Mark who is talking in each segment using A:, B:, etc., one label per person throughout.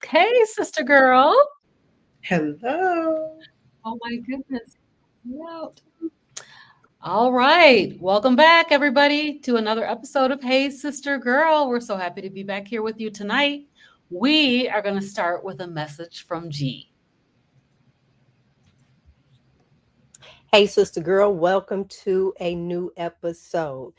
A: Hey, sister girl.
B: Hello.
A: Oh my goodness. Yeah. All right. Welcome back, everybody, to another episode of Hey, Sister Girl. We're so happy to be back here with you tonight. We are going to start with a message from G.
C: Hey, sister girl, welcome to a new episode.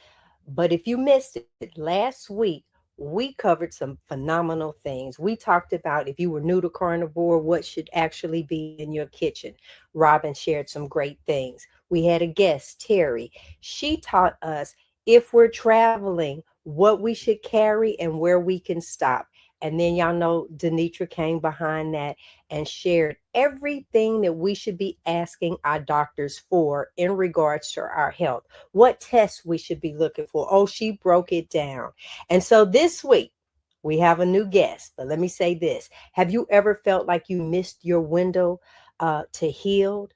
C: But if you missed it, last week we covered some phenomenal things. We talked about if you were new to carnivore, what should actually be in your kitchen. Robin shared some great things. We had a guest, Terry. She taught us if we're traveling, what we should carry and where we can stop. And then y'all know Denitra came behind that and shared everything that we should be asking our doctors for in regards to our health, what tests we should be looking for. Oh, she broke it down. And so this week, we have a new guest, but let me say this. Have you ever felt like you missed your window to heal?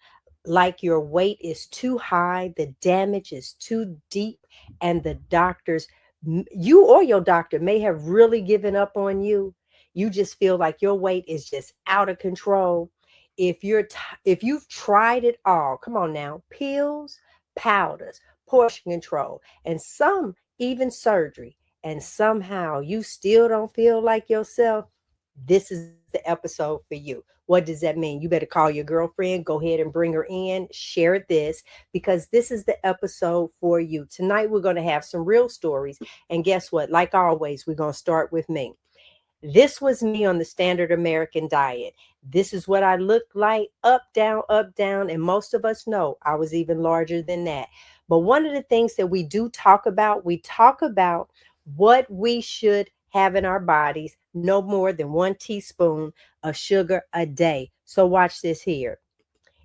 C: Like your weight is too high, the damage is too deep, and the doctors, you or your doctor may have really given up on you. You just feel like your weight is just out of control. If you've tried it all, come on now, pills, powders, portion control, and some even surgery, and somehow you still don't feel like yourself, this is the episode for you. What does that mean? You better call your girlfriend, go ahead and bring her in, share this, because this is the episode for you. Tonight, we're going to have some real stories. And guess what? Like always, we're going to start with me. This was me on the standard American diet. This is what I looked like, up, down. And most of us know I was even larger than that. But one of the things that we talk about what we should have in our bodies, no more than 1 teaspoon of sugar a day. So watch this here.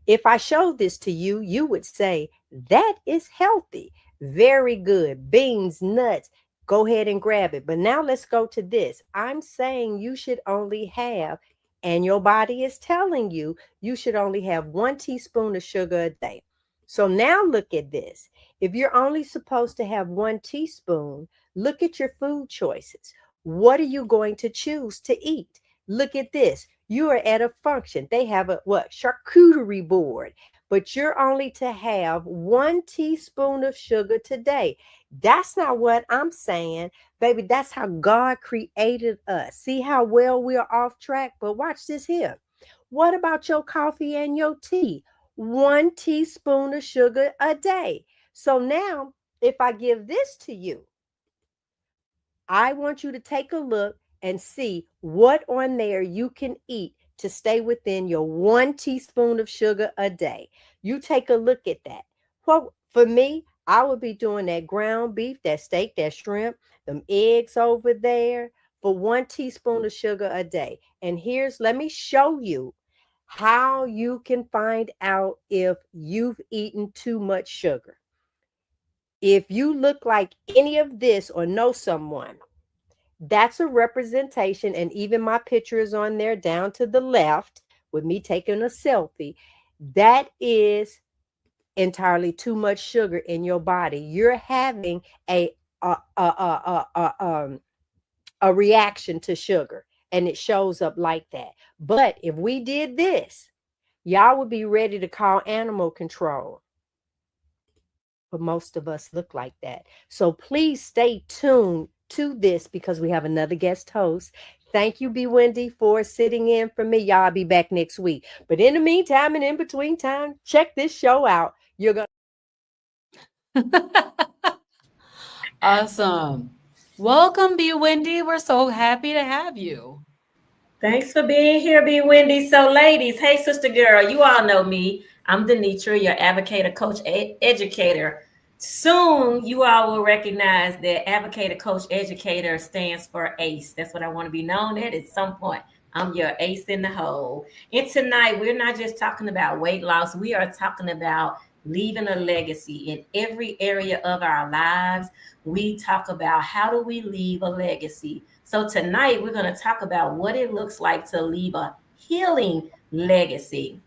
C: If I showed this to you, you would say, that is healthy. Very good. Beans, nuts. Go ahead and grab it. But now let's go to this. I'm saying you should only have, and your body is telling you should only have 1 teaspoon of sugar a day. So now look at this. If you're only supposed to have 1 teaspoon, look at your food choices. What are you going to choose to eat? Look at this. You are at a function. They have a charcuterie board, but you're only to have 1 teaspoon of sugar today. That's not what I'm saying, baby. That's how God created us. See how well we are off track? But watch this here. What about your coffee and your tea? 1 teaspoon of sugar a day. So now, if I give this to you, I want you to take a look and see what on there you can eat to stay within your 1 teaspoon of sugar a day. You take a look at that. Well, for me, I would be doing that ground beef, that steak, that shrimp, them eggs over there for 1 teaspoon of sugar a day. And let me show you how you can find out if you've eaten too much sugar. If you look like any of this or know someone, that's a representation. And even my picture is on there down to the left with me taking a selfie. That is entirely too much sugar in your body. You're having a, a, a, a, a, um, a reaction to sugar, and it shows up like that. But if we did this, y'all would be ready to call animal control. But most of us look like that. So please stay tuned to this because we have another guest host. Thank you, B. Wendy, for sitting in for me. Y'all be back next week. But in the meantime and in between time, check this show out. You're going
A: Awesome. Welcome, B. Wendy. We're so happy to have you.
B: Thanks for being here, be Wendy. So, ladies, hey, sister girl, you all know me. I'm Denitra, your advocator, coach, educator. Soon, you all will recognize that advocator, coach, educator stands for ACE. That's what I want to be known at some point. I'm your ace in the hole. And tonight, we're not just talking about weight loss, we are talking about leaving a legacy in every area of our lives. We talk about how do we leave a legacy. So tonight we're going to talk about what it looks like to leave a healing legacy.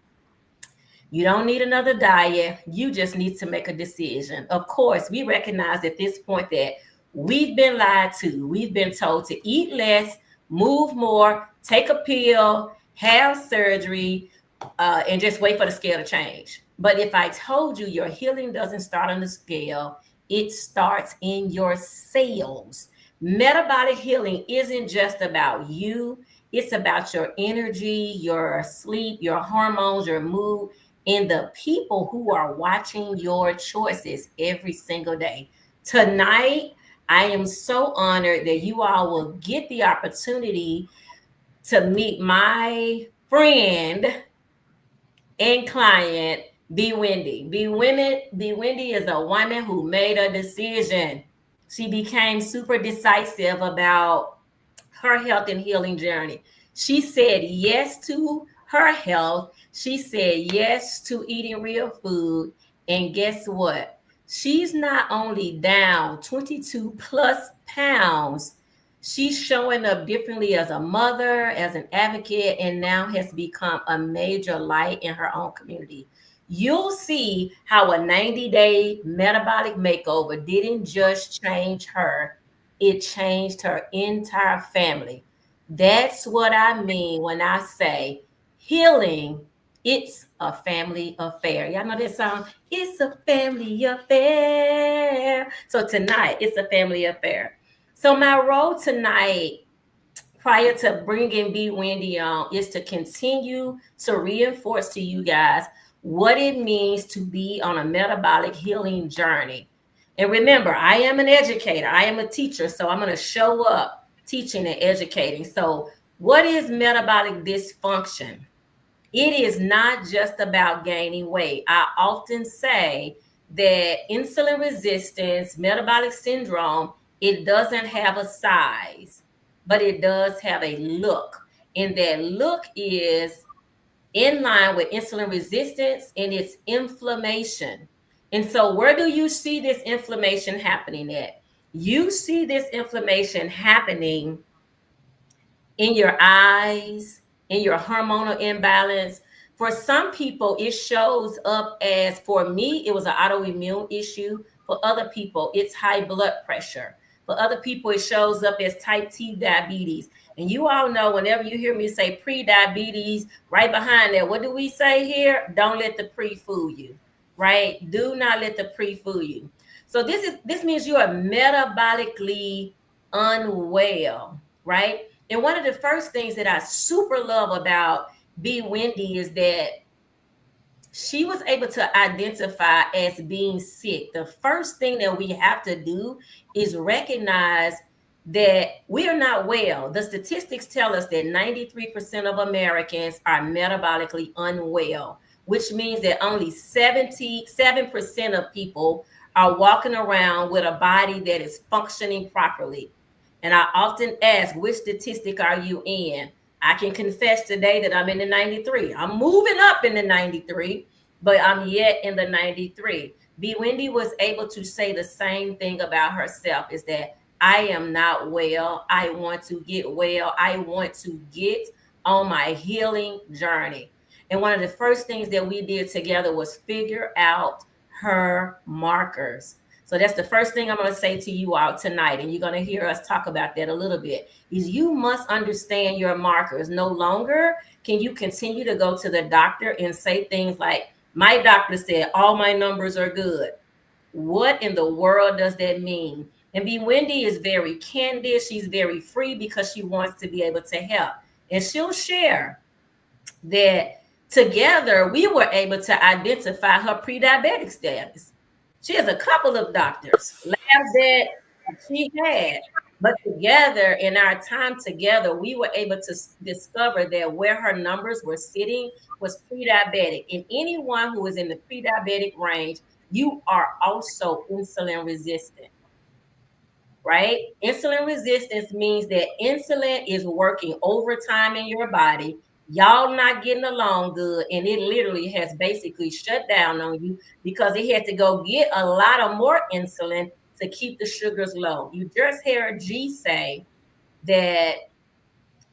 B: You don't need another diet. You just need to make a decision. Of course, we recognize at this point that we've been lied to. We've been told to eat less. move more, take a pill, have surgery, and just wait for the scale to change. But if I told you your healing doesn't start on the scale, it starts in your cells. Metabolic healing isn't just about you, it's about your energy, your sleep, your hormones, your mood, and the people who are watching your choices every single day. Tonight, I am so honored that you all will get the opportunity to meet my friend and client, Be Wendy. Be Wendy is a woman who made a decision. She became super decisive about her health and healing journey. She said yes to her health. She said yes to eating real food. And guess what? She's not only down 22 plus pounds, she's showing up differently as a mother, as an advocate, and now has become a major light in her own community. You'll see how a 90-day metabolic makeover didn't just change her, it changed her entire family. That's what I mean when I say healing, it's a family affair. Y'all know that song? It's a family affair. So tonight, it's a family affair. So my role tonight, prior to bringing B Wendy on, is to continue to reinforce to you guys what it means to be on a metabolic healing journey. And remember, I am an educator, I am a teacher, so I'm going to show up teaching and educating. So, what is metabolic dysfunction? It is not just about gaining weight. I often say that insulin resistance, metabolic syndrome, it doesn't have a size, but it does have a look. And that look is in line with insulin resistance and its inflammation. And so, where do you see this inflammation happening at? You see this inflammation happening in your eyes, in your hormonal imbalance. For some people, it shows up as, for me, it was an autoimmune issue. For other people, it's high blood pressure. For other people, it shows up as type 2 diabetes. And you all know, whenever you hear me say pre-diabetes, right behind that, what do we say here? Don't let the pre fool you, right? Do not let the pre fool you. So this means you are metabolically unwell, right? And one of the first things that I super love about B Wendy is that she was able to identify as being sick. The first thing that we have to do is recognize that we are not well. The statistics tell us that 93% of Americans are metabolically unwell, which means that only 77% of people are walking around with a body that is functioning properly. And I often ask, which statistic are you in? I can confess today that I'm in the 93. I'm moving up in the 93, but I'm yet in the 93. B. Wendy was able to say the same thing about herself, is that I am not well. I want to get well. I want to get on my healing journey. And one of the first things that we did together was figure out her markers. So that's the first thing I'm going to say to you all tonight. And you're going to hear us talk about that a little bit, is you must understand your markers. No longer can you continue to go to the doctor and say things like, my doctor said all my numbers are good. What in the world does that mean? And B. Wendy is very candid. She's very free because she wants to be able to help. And she'll share that together we were able to identify her pre-diabetic status. She has a couple of doctors, labs that she had, but together, in our time together, we were able to discover that where her numbers were sitting was pre-diabetic. And anyone who is in the pre-diabetic range, you are also insulin resistant, right? Insulin resistance means that insulin is working overtime in your body. Y'all not getting along good, and it literally has basically shut down on you because it had to go get a lot of more insulin to keep the sugars low. You just heard G say that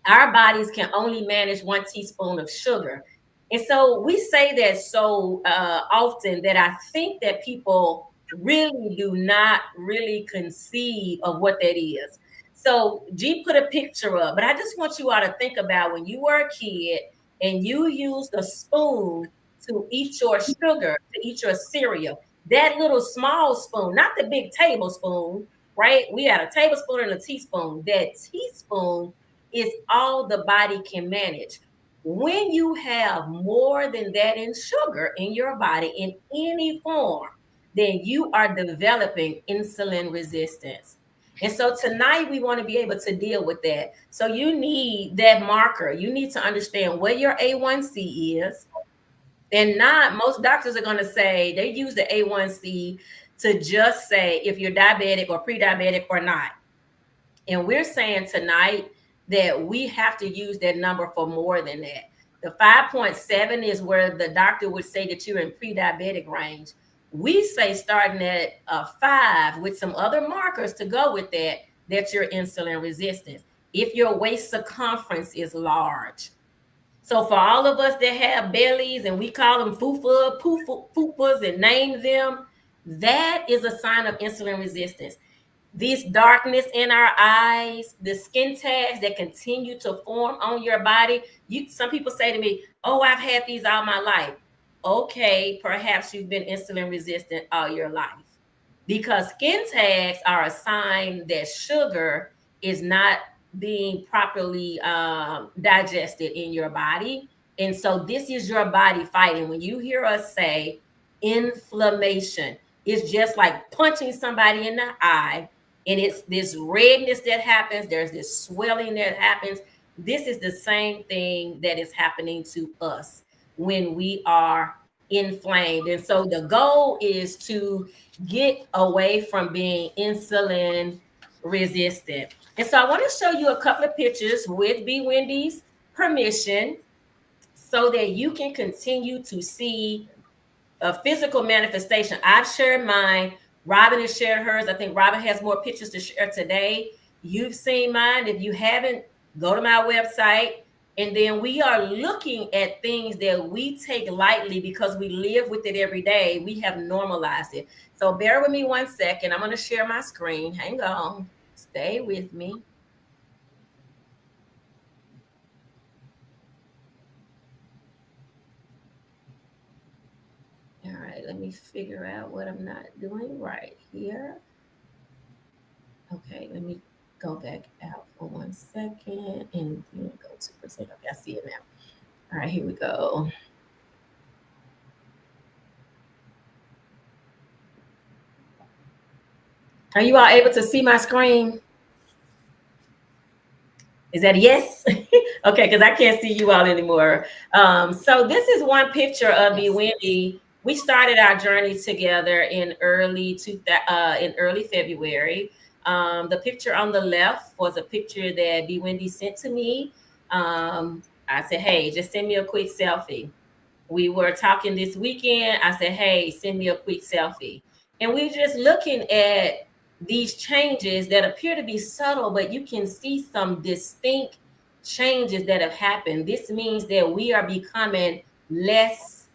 B: our bodies can only manage 1 teaspoon of sugar. And so we say that so often that I think that people really do not really conceive of what that is. So G put a picture up, but I just want you all to think about when you were a kid and you used a spoon to eat your sugar, to eat your cereal. That little small spoon, not the big tablespoon, right? We had a tablespoon and a teaspoon. That teaspoon is all the body can manage. When you have more than that in sugar in your body in any form, then you are developing insulin resistance. And so tonight we want to be able to deal with that. So you need that marker. You need to understand what your A1C is. And not most doctors are going to say they use the A1C to just say if you're diabetic or pre-diabetic or not. And we're saying tonight that we have to use that number for more than that. The 5.7 is where the doctor would say that you're in pre-diabetic range. We say starting at a 5 with some other markers to go with that, that you're insulin resistant. If your waist circumference is large. So for all of us that have bellies and we call them fupas and name them, that is a sign of insulin resistance. This darkness in our eyes, the skin tags that continue to form on your body. Some people say to me, "Oh, I've had these all my life." Okay, perhaps you've been insulin resistant all your life, because skin tags are a sign that sugar is not being properly digested in your body. And so this is your body fighting. When you hear us say inflammation, it's just like punching somebody in the eye, and it's this redness that happens, there's this swelling that happens. This is the same thing that is happening to us when we are inflamed. And so the goal is to get away from being insulin resistant. And so I want to show you a couple of pictures with B. Wendy's permission so that you can continue to see a physical manifestation. I've shared mine. Robin has shared hers. I think Robin has more pictures to share today. You've seen mine. If you haven't, go to my website. And then we are looking at things that we take lightly because we live with it every day. We have normalized it. So bear with me 1 second. I'm going to share my screen. Hang on. Stay with me. All right, let me figure out what I'm not doing right here. Okay, let me go back out for 1 second and then go to present. Okay, I see it now. All right, here we go. Are you all able to see my screen? Is that a yes? Okay, because I can't see you all anymore. So this is one picture of me, Wendy. We started our journey together in early February. The picture on the left was a picture that B. Wendy sent to me. I said, "Hey, just send me a quick selfie." We were talking this weekend. I said, "Hey, send me a quick selfie." And we're just looking at these changes that appear to be subtle, but you can see some distinct changes that have happened. This means that we are becoming less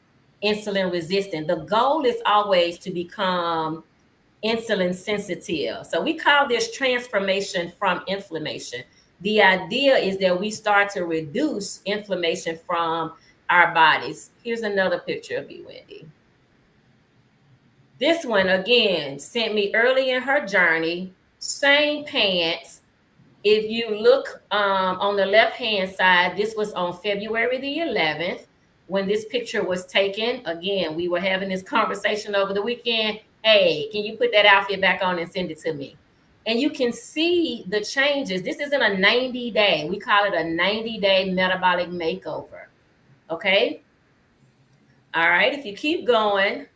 B: insulin resistant. The goal is always to become insulin sensitive. So we call this transformation from inflammation. The idea is that we start to reduce inflammation from our bodies. Here's another picture of you, Wendy. This one, again, sent me early in her journey, same pants. If you look on the left-hand side, this was on February the 11th when this picture was taken. Again, we were having this conversation over the weekend. Hey, can you put that outfit back on and send it to me? And you can see the changes. This isn't a 90-day. We call it a 90-day metabolic makeover. Okay? All right, if you keep going.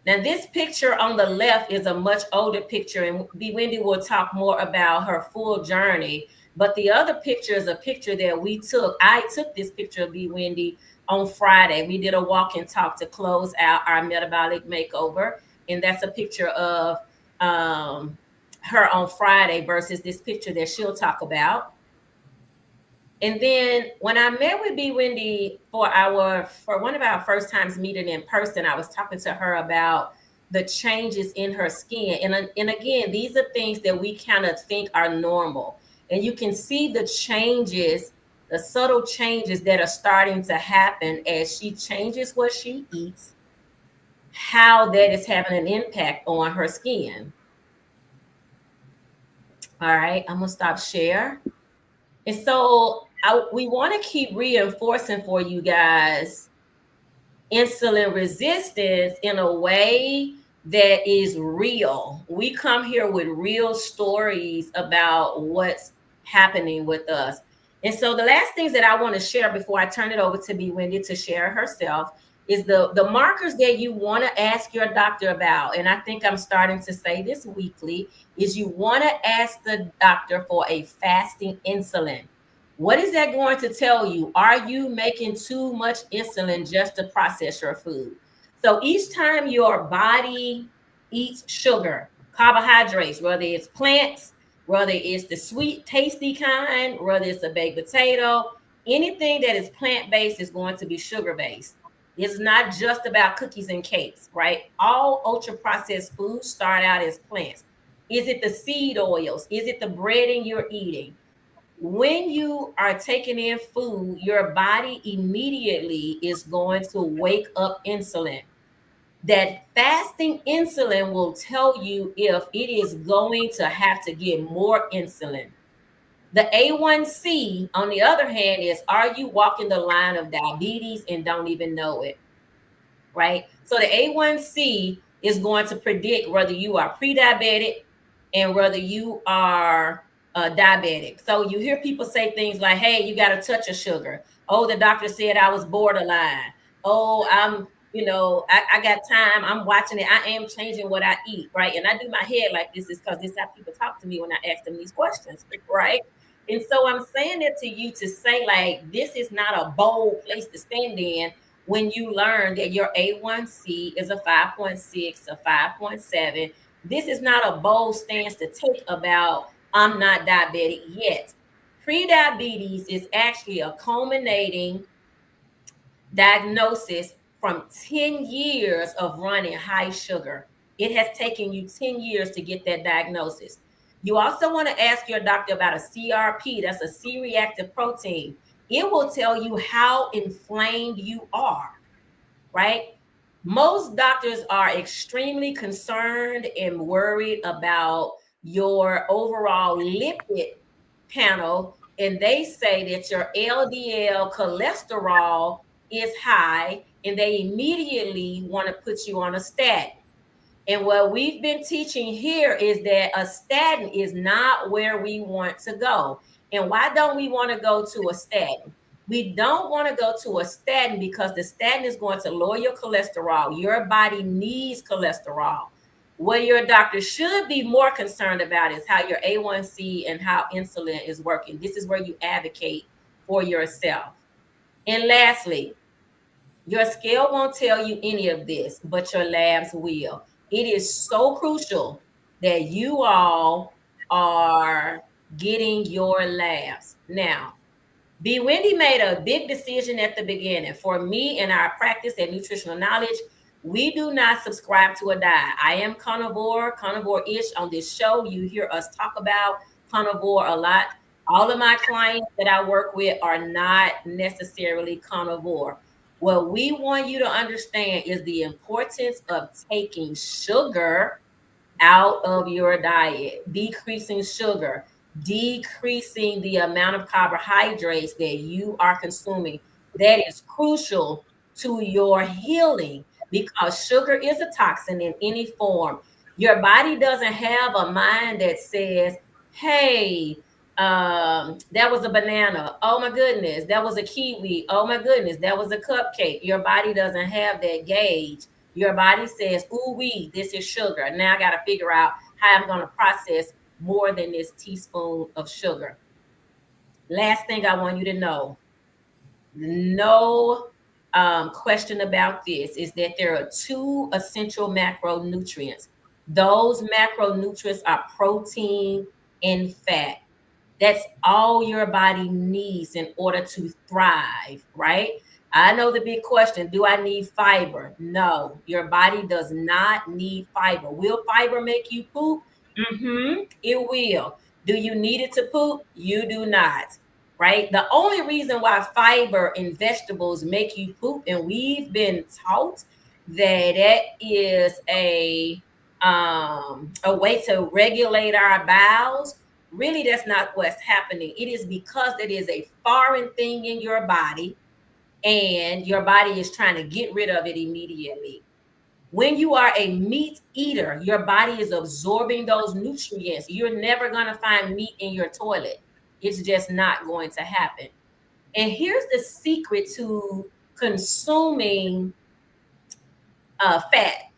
B: Now, this picture on the left is a much older picture, and B. Wendy will talk more about her full journey. But the other picture is a picture that we took. I took this picture of B. Wendy on Friday. We did a walk and talk to close out our metabolic makeover. And that's a picture of her on Friday versus this picture that she'll talk about. And then when I met with B. Wendy for one of our first times meeting in person, I was talking to her about the changes in her skin. And again, these are things that we kind of think are normal. And you can see the changes, the subtle changes that are starting to happen as she changes what she eats, how that is having an impact on her skin. All right, I'm gonna stop share. And so we want to keep reinforcing for you guys insulin resistance in a way that is real. We come here with real stories about what's happening with us. And so the last things that I want to share before I turn it over to be Wendy to share herself is the markers that you want to ask your doctor about. And I think I'm starting to say this weekly is you want to ask the doctor for a fasting insulin. What is that going to tell you? Are you making too much insulin just to process your food? So each time your body eats sugar, carbohydrates, whether it's plants, whether it's the sweet, tasty kind, whether it's a baked potato, anything that is plant-based is going to be sugar-based. It's not just about cookies and cakes, right? All ultra-processed foods start out as plants. Is it the seed oils? Is it the breading you're eating? When you are taking in food, your body immediately is going to wake up insulin. That fasting insulin will tell you if it is going to have to get more insulin. The A1C, on the other hand, is are you walking the line of diabetes and don't even know it? Right? So the A1C is going to predict whether you are pre-diabetic and whether you are diabetic. So you hear people say things like, hey, you got a touch of sugar. Oh, the doctor said I was borderline. Oh, I got time. I'm watching it. I am changing what I eat, right? And I do my head like this is because this is how people talk to me when I ask them these questions, right? And so I'm saying it to you to say, like, this is not a bold place to stand in when you learn that your A1C is a 5.6, a 5.7. This is not a bold stance to take about I'm not diabetic yet. Prediabetes is actually a culminating diagnosis from 10 years of running high sugar. It has taken you 10 years to get that diagnosis. You also want to ask your doctor about a CRP, that's a C reactive protein. It will tell you how inflamed you are, right? Most doctors are extremely concerned and worried about your overall lipid panel, and they say that your LDL cholesterol is high, and they immediately want to put you on a statin. And what we've been teaching here is that a statin is not where we want to go. And why don't we want to go to a statin? We don't want to go to a statin because the statin is going to lower your cholesterol. Your body needs cholesterol. What your doctor should be more concerned about is how your A1C and how insulin is working. This is where you advocate for yourself. And lastly, your scale won't tell you any of this, but your labs will. It is so crucial that you all are getting your labs. Now, B. Wendy made a big decision at the beginning. For me and our practice at Nutritional Knowledge, we do not subscribe to a diet. I am carnivore-ish on this show. You hear us talk about carnivore a lot. All of my clients that I work with are not necessarily carnivore. What we want you to understand is the importance of taking sugar out of your diet, decreasing sugar, decreasing the amount of carbohydrates that you are consuming. That is crucial to your healing because sugar is a toxin in any form. Your body doesn't have a mind that says, hey, that was a banana. Oh my goodness, that was a kiwi. Oh my goodness, that was a cupcake. Your body doesn't have that gauge. Your body says, ooh wee, this is sugar. Now I got to figure out how I'm going to process more than this teaspoon of sugar. Last thing I want you to know, no question about this, is that there are two essential macronutrients. Those macronutrients are protein and fat. That's all your body needs in order to thrive, right? I know the big question, do I need fiber? No, your body does not need fiber. Will fiber make you poop? It will. Do you need it to poop? You do not, right? The only reason why fiber in vegetables make you poop, and we've been taught that that is a way to regulate our bowels. Really, that's not what's happening. It is because it is a foreign thing in your body, and your body is trying to get rid of it immediately. When you are a meat eater, your body is absorbing those nutrients. You're never going to find meat in your toilet. It's just not going to happen. And here's the secret to consuming fat.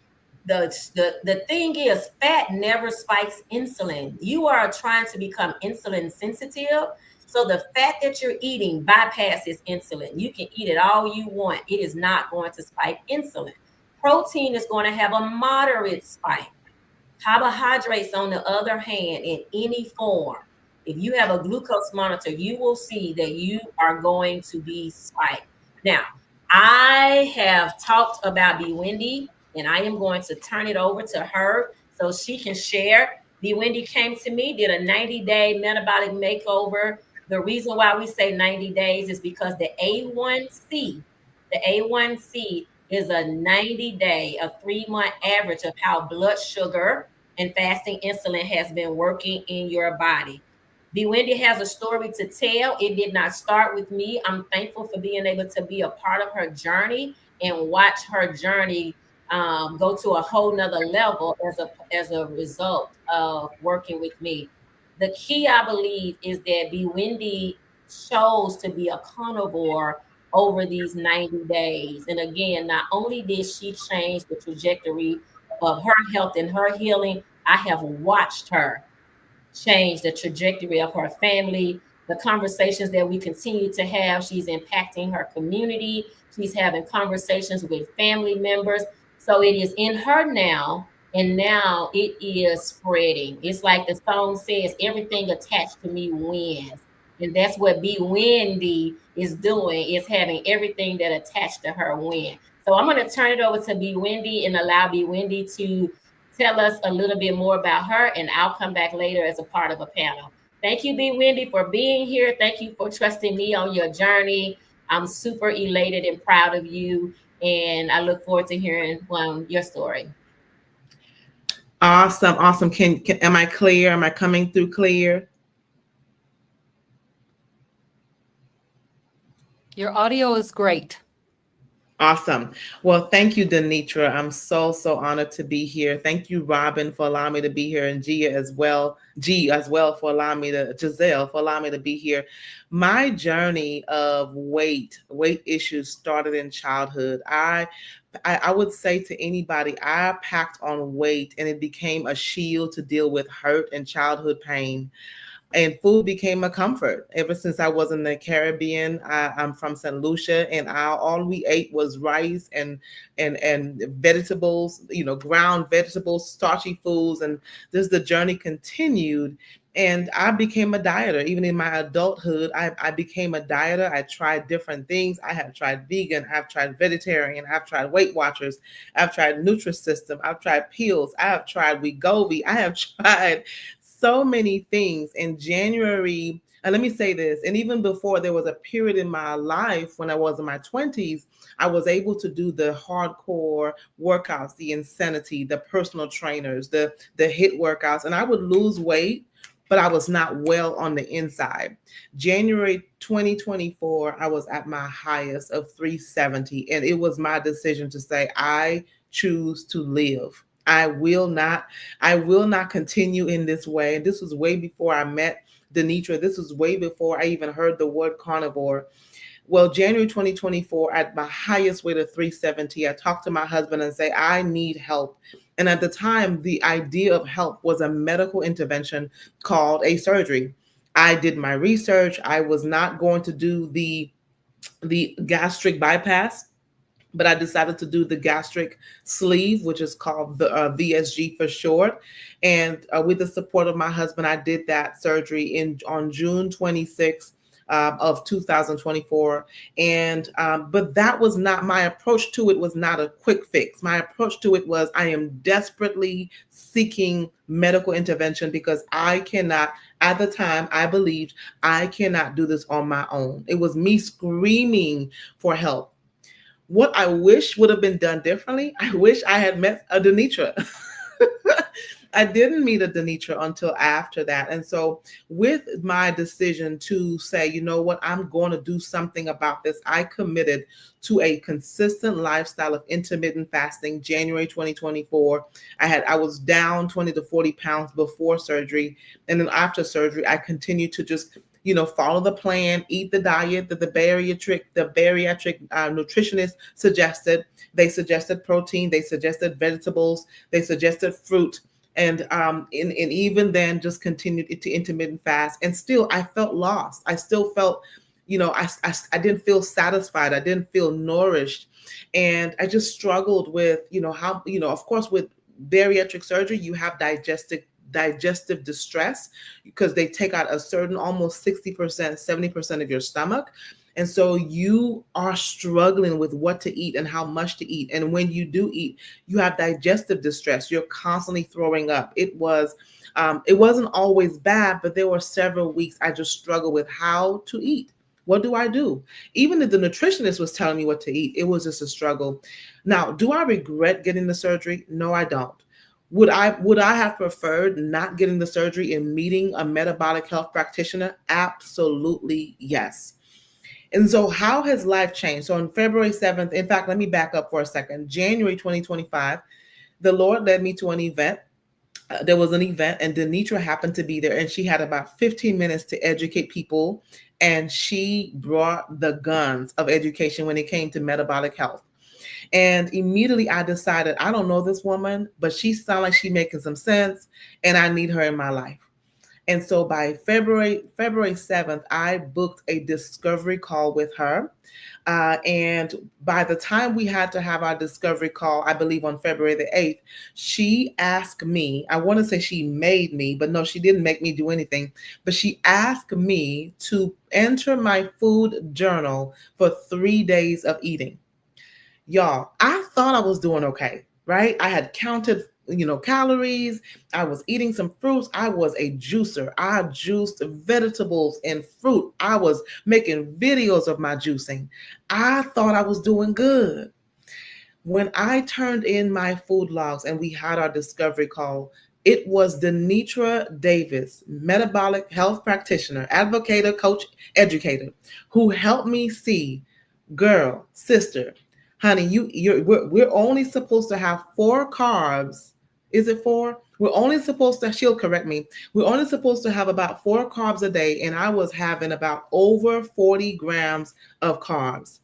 B: The thing is, fat never spikes insulin. You are trying to become insulin sensitive. So the fat that you're eating bypasses insulin. You can eat it all you want. It is not going to spike insulin. Protein is going to have a moderate spike. Carbohydrates, on the other hand, in any form, if you have a glucose monitor, you will see that you are going to be spiked. Now, I have talked about B. Wendy, and I am going to turn it over to her so she can share. B. Wendy came to me, did a 90-day metabolic makeover. The reason why we say 90 days is because the A1C is a 90-day, a 3-month average of how blood sugar and fasting insulin has been working in your body. B. Wendy has a story to tell. It did not start with me. I'm thankful for being able to be a part of her journey and watch her journey go to a whole nother level as a result of working with me. The key, I believe, is that B. Wendy chose to be a carnivore over these 90 days. And again, not only did she change the trajectory of her health and her healing, I have watched her change the trajectory of her family, the conversations that we continue to have. She's impacting her community. She's having conversations with family members. So it is in her now, and now it is spreading. It's like the song says, everything attached to me wins. And that's what B. Wendy is doing, is having everything that attached to her win. So I'm going to turn it over to B. Wendy and allow B. Wendy to tell us a little bit more about her, and I'll come back later as a part of a panel. Thank you, B. Wendy, for being here. Thank you for trusting me on your journey. I'm super elated and proud of you, and I look forward to hearing your story.
D: Awesome. Am I clear? Am I coming through clear?
A: Your audio is great.
D: Awesome. Well, thank you, Denitra. I'm so honored to be here. Thank you, Robin, for allowing me to be here, and Giselle for allowing me to be here. My journey of weight issues started in childhood. I would say to anybody, I packed on weight, and it became a shield to deal with hurt and childhood pain. And food became a comfort. Ever since I was in the Caribbean, I'm from St. Lucia, and all we ate was rice and vegetables, ground vegetables, starchy foods. And the journey continued. And I became a dieter. Even in my adulthood, I became a dieter. I tried different things. I have tried vegan, I've tried vegetarian, I've tried Weight Watchers, I've tried Nutrisystem, I've tried pills, I have tried Wegovy, I have tried so many things. In January, and let me say this, and even before, there was a period in my life when I was in my 20s, I was able to do the hardcore workouts, the Insanity, the personal trainers, the HIIT workouts, and I would lose weight, but I was not well on the inside. January 2024, I was at my highest of 370, and it was my decision to say, I choose to live. I will not continue in this way. And this was way before I met Denitra. This was way before I even heard the word carnivore. Well, January 2024, at my highest weight of 370, I talked to my husband and say, I need help. And at the time, the idea of help was a medical intervention called a surgery. I did my research. I was not going to do the gastric bypass, but I decided to do the gastric sleeve, which is called the VSG for short. And with the support of my husband, I did that surgery on June 26, of 2024. And but that was not my approach to it. Was not a quick fix. My approach to it was, I am desperately seeking medical intervention because I cannot. At the time, I believed I cannot do this on my own. It was me screaming for help. What I wish would have been done differently, I wish I had met a Denitra. I didn't meet a Denitra until after that. And so with my decision to say, you know what, I'm going to do something about this, I committed to a consistent lifestyle of intermittent fasting. January 2024, I was down 20 to 40 pounds before surgery. And then after surgery, I continued to just follow the plan, eat the diet that the bariatric nutritionist suggested. They suggested protein, they suggested vegetables, they suggested fruit. And even then just continued to intermittent fast. And still I felt lost. I still felt, I didn't feel satisfied. I didn't feel nourished. And I just struggled with, how, of course, with bariatric surgery, you have digestive distress because they take out a certain almost 60%, 70% of your stomach. And so you are struggling with what to eat and how much to eat. And when you do eat, you have digestive distress. You're constantly throwing up. It wasn't always bad, but there were several weeks I just struggled with how to eat. What do I do? Even if the nutritionist was telling me what to eat, it was just a struggle. Now, do I regret getting the surgery? No, I don't. Would I have preferred not getting the surgery and meeting a metabolic health practitioner? Absolutely, yes. And so how has life changed? So on February 7th, in fact, let me back up for a second. January 2025, the Lord led me to an event. There was an event and Denitra happened to be there, and she had about 15 minutes to educate people. And she brought the guns of education when it came to metabolic health. And immediately I decided, I don't know this woman, but she sounds like she's making some sense and I need her in my life. And so by February 7th, I booked a discovery call with her. And by the time we had to have our discovery call, I believe on February the 8th, she asked me, I want to say she made me, but no, she didn't make me do anything. But she asked me to enter my food journal for 3 days of eating. Y'all, I thought I was doing okay, right? I had counted calories. I was eating some fruits. I was a juicer. I juiced vegetables and fruit. I was making videos of my juicing. I thought I was doing good. When I turned in my food logs and we had our discovery call, it was Denitra Davis, metabolic health practitioner, advocator, coach, educator, who helped me see, girl, sister, honey, we're only supposed to have 4 carbs. Is it 4? We're only supposed to, she'll correct me, we're only supposed to have about 4 carbs a day, and I was having about over 40 grams of carbs.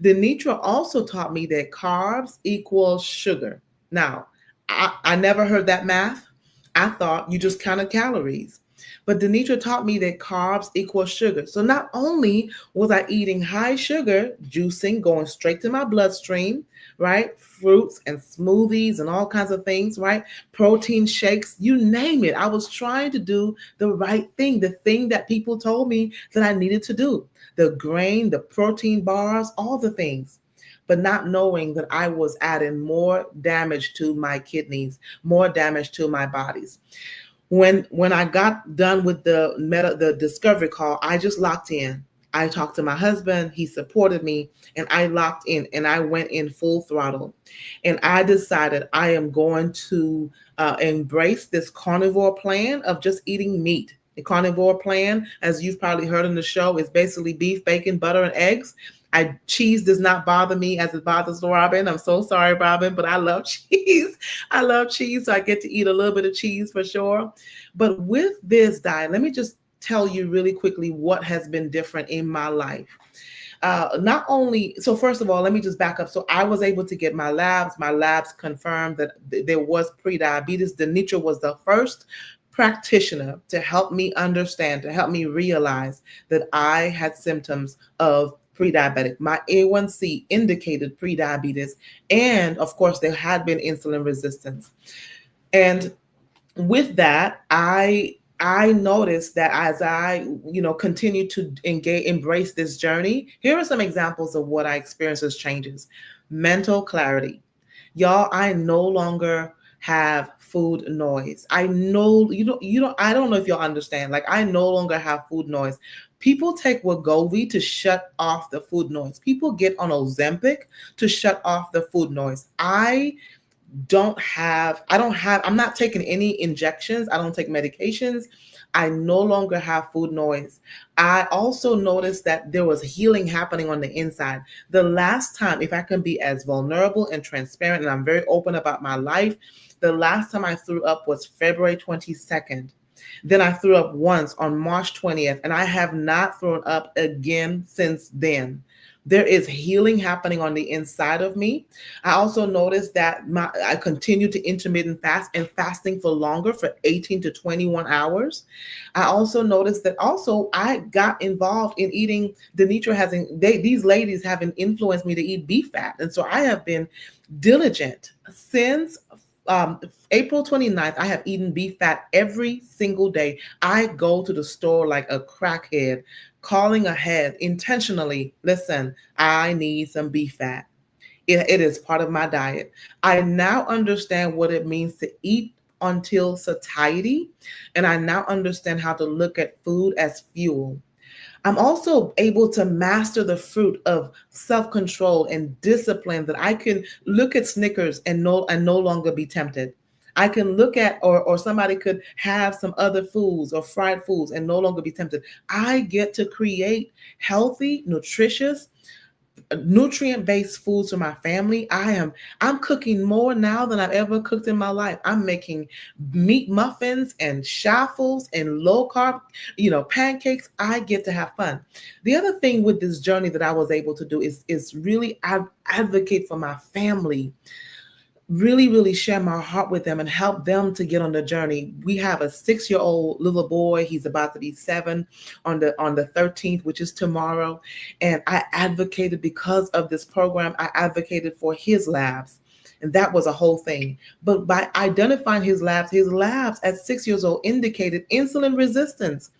D: Denitra also taught me that carbs equals sugar. Now, I never heard that math. I thought you just counted calories. But Denitra taught me that carbs equal sugar. So not only was I eating high sugar, juicing, going straight to my bloodstream, right? Fruits and smoothies and all kinds of things, right? Protein shakes, you name it. I was trying to do the right thing, the thing that people told me that I needed to do. The grain, the protein bars, all the things. But not knowing that I was adding more damage to my kidneys, more damage to my bodies. When I got done with the discovery call, I just locked in. I talked to my husband, he supported me, and I locked in and I went in full throttle. And I decided I am going to embrace this carnivore plan of just eating meat. The carnivore plan, as you've probably heard on the show, is basically beef, bacon, butter, and eggs. Cheese does not bother me as it bothers Robin. I'm so sorry, Robin, but I love cheese. I love cheese, so I get to eat a little bit of cheese for sure. But with this diet, let me just tell you really quickly what has been different in my life. So first of all, let me just back up. So I was able to get my labs. My labs confirmed that there was prediabetes. Denitra was the first practitioner to help me understand, to help me realize that I had symptoms of pre-diabetic. My A1C indicated pre-diabetes, and of course there had been insulin resistance. And with that, I I noticed that as I, continue to embrace this journey, here are some examples of what I experienced as changes. Mental clarity. Y'all, I no longer have food noise. I know I don't know if y'all understand. Like, I no longer have food noise. People take Wegovy to shut off the food noise. People get on Ozempic to shut off the food noise. I'm not taking any injections. I don't take medications. I no longer have food noise. I also noticed that there was healing happening on the inside. The last time, if I can be as vulnerable and transparent, and I'm very open about my life, the last time I threw up was February 22nd. Then I threw up once on March 20th, and I have not thrown up again since then. There is healing happening on the inside of me. I also noticed that I continue to intermittent fast and fasting for longer, for 18 to 21 hours. I also noticed that I got involved in eating. These ladies haven't influenced me to eat beef fat. And so I have been diligent since April 29th. I have eaten beef fat every single day. I go to the store like a crackhead, calling ahead intentionally. Listen, I need some beef fat. It is part of my diet. I now understand what it means to eat until satiety, and I now understand how to look at food as fuel. I'm also able to master the fruit of self-control and discipline, that I can look at Snickers and no longer be tempted. I can look at, or somebody could have some other foods or fried foods and no longer be tempted. I get to create healthy, nutritious, nutrient-based foods for my family. I'm cooking more now than I've ever cooked in my life. I'm making meat muffins and shuffles and low carb, pancakes. I get to have fun. The other thing with this journey that I was able to do is really advocate for my family. Really, really share my heart with them and help them to get on the journey. We have a 6-year-old little boy. He's about to be 7 on the 13th, which is tomorrow. And I advocated, because of this program, I advocated for his labs. And that was a whole thing. But by identifying his labs at 6 years old indicated insulin resistance.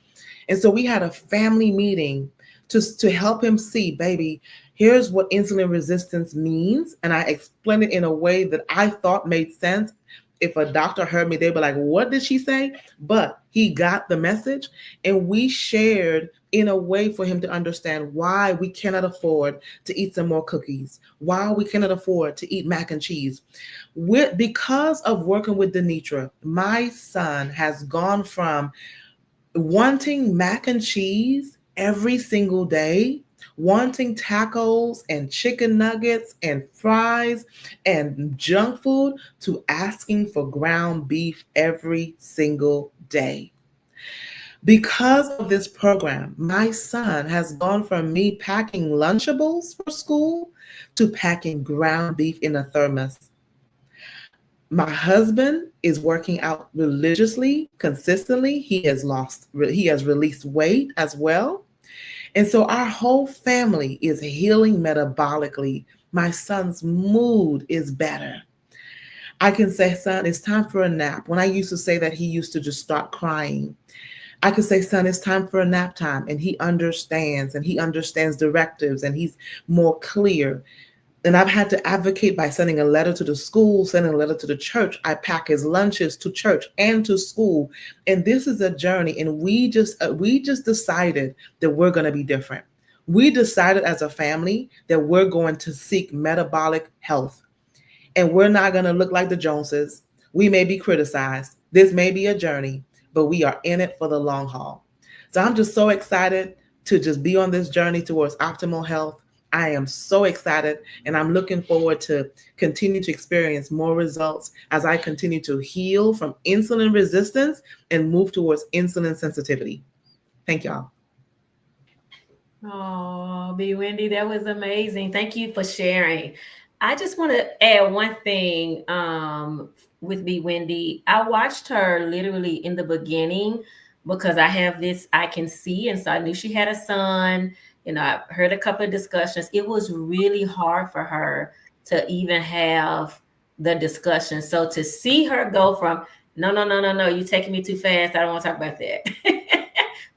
D: And so we had a family meeting to help him see, baby, here's what insulin resistance means. And I explained it in a way that I thought made sense. If a doctor heard me, they'd be like, what did she say? But he got the message, and we shared in a way for him to understand why we cannot afford to eat some more cookies, why we cannot afford to eat mac and cheese. Because of working with Denitra, my son has gone from wanting mac and cheese every single day, wanting tacos and chicken nuggets and fries and junk food, to asking for ground beef every single day. Because of this program, my son has gone from me packing Lunchables for school to packing ground beef in a thermos. My husband is working out religiously, consistently. He has released weight as well. And so our whole family is healing metabolically. My son's mood is better. I can say, son, it's time for a nap. When I used to say that, he used to just start crying. I could say, son, it's time for a nap time. And he understands directives, and he's more clear. And I've had to advocate by sending a letter to the school, sending a letter to the church. I pack his lunches to church and to school. And this is a journey. And we just decided that we're going to be different. We decided as a family that we're going to seek metabolic health. And we're not going to look like the Joneses. We may be criticized. This may be a journey, but we are in it for the long haul. So I'm just so excited to just be on this journey towards optimal health. I am so excited, and I'm looking forward to continue to experience more results as I continue to heal from insulin resistance and move towards insulin sensitivity. Thank y'all.
B: Oh, B. Wendy, that was amazing. Thank you for sharing. I just want to add one thing with B. Wendy. I watched her literally in the beginning, because I have this, I can see, and so I knew she had a son. I heard a couple of discussions. It was really hard for her to even have the discussion. So to see her go from No, no, no, no, no. You taking me too fast. I don't want to talk about that.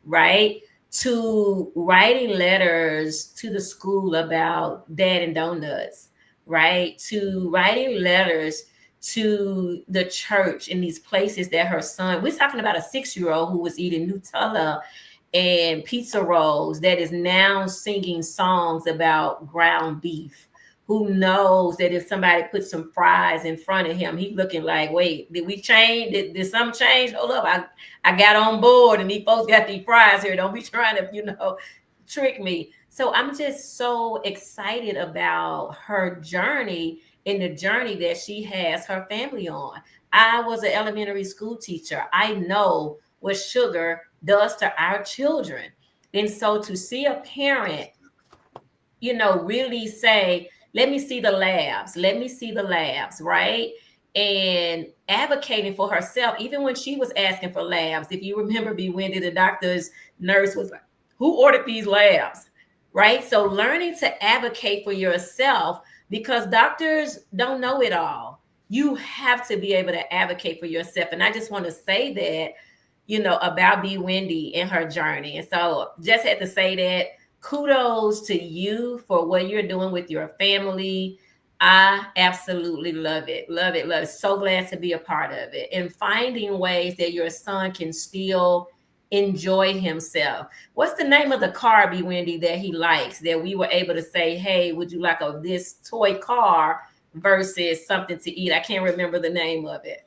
B: Right? To writing letters to the school about dad and donuts, right? To writing letters to the church in these places that her son, we're talking about a 6-year-old who was eating Nutella and pizza rolls that is now singing songs about ground beef. Who knows that if somebody puts some fries in front of him, he's looking like, wait, did we change? Did something change? Hold up, I got on board and these folks got these fries here. Don't be trying to, trick me. So I'm just so excited about her journey and the journey that she has her family on. I was an elementary school teacher. I know what sugar does to our children. And so to see a parent, really say, let me see the labs, right? And advocating for herself, even when she was asking for labs. If you remember, B. Wendy, the doctor's nurse was like, who ordered these labs? Right? So learning to advocate for yourself, because doctors don't know it all. You have to be able to advocate for yourself. And I just want to say that, about B. Wendy and her journey. And so just had to say that kudos to you for what you're doing with your family. I absolutely love it. Love it. Love it. So glad to be a part of it. And finding ways that your son can still enjoy himself. What's the name of the car, B. Wendy, that he likes, that we were able to say, hey, would you like this toy car versus something to eat? I can't remember the name of it.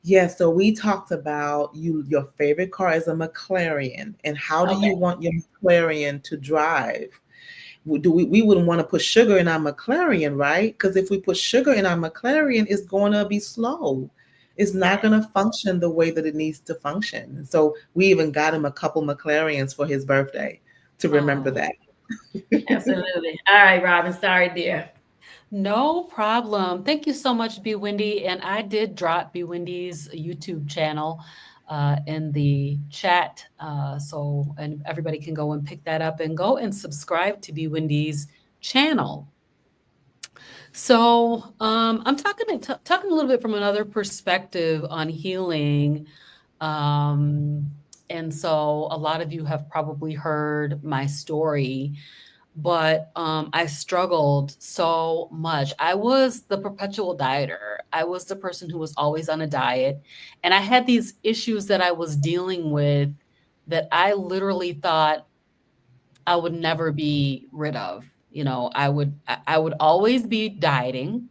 D: Yeah, so we talked about your favorite car is a McLaren, and how do
B: Okay.
D: you want your McLaren to drive? We wouldn't want to put sugar in our McLaren, right? Because if we put sugar in our McLaren, it's going to be slow. It's not going to function the way that it needs to function. So we even got him a couple McLarens for his birthday to remember
A: Oh,
D: that.
B: Absolutely. All right, Robin. Sorry, dear.
A: no problem. Thank you so much, B Wendy. And I did drop B Wendy's YouTube channel in the chat. And everybody can go and pick that up and go and subscribe to B Wendy's channel. So I'm talking a little bit from another perspective on healing. And so a lot of you have probably heard my story, but I struggled so much. I was the perpetual dieter. I was the person who was always on a diet. And I had these issues that I was dealing with that I literally thought I would never be rid of. I would always be dieting,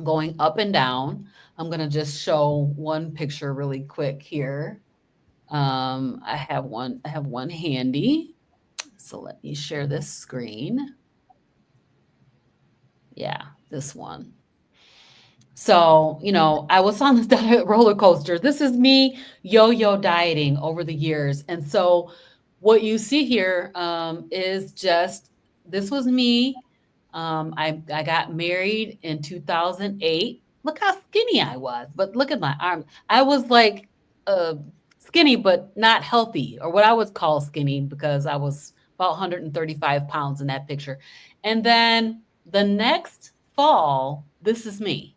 A: going up and down. I'm going to just show one picture really quick here. I have one handy. So let me share this screen. Yeah, this one. So, I was on this diet roller coaster. This is me yo-yo dieting over the years. And so what you see here is just, this was me. I got married in 2008. Look how skinny I was, but look at my arms. I was like skinny, but not healthy, or what I would call skinny, because I was about 135 pounds in that picture. And then the next fall, this is me.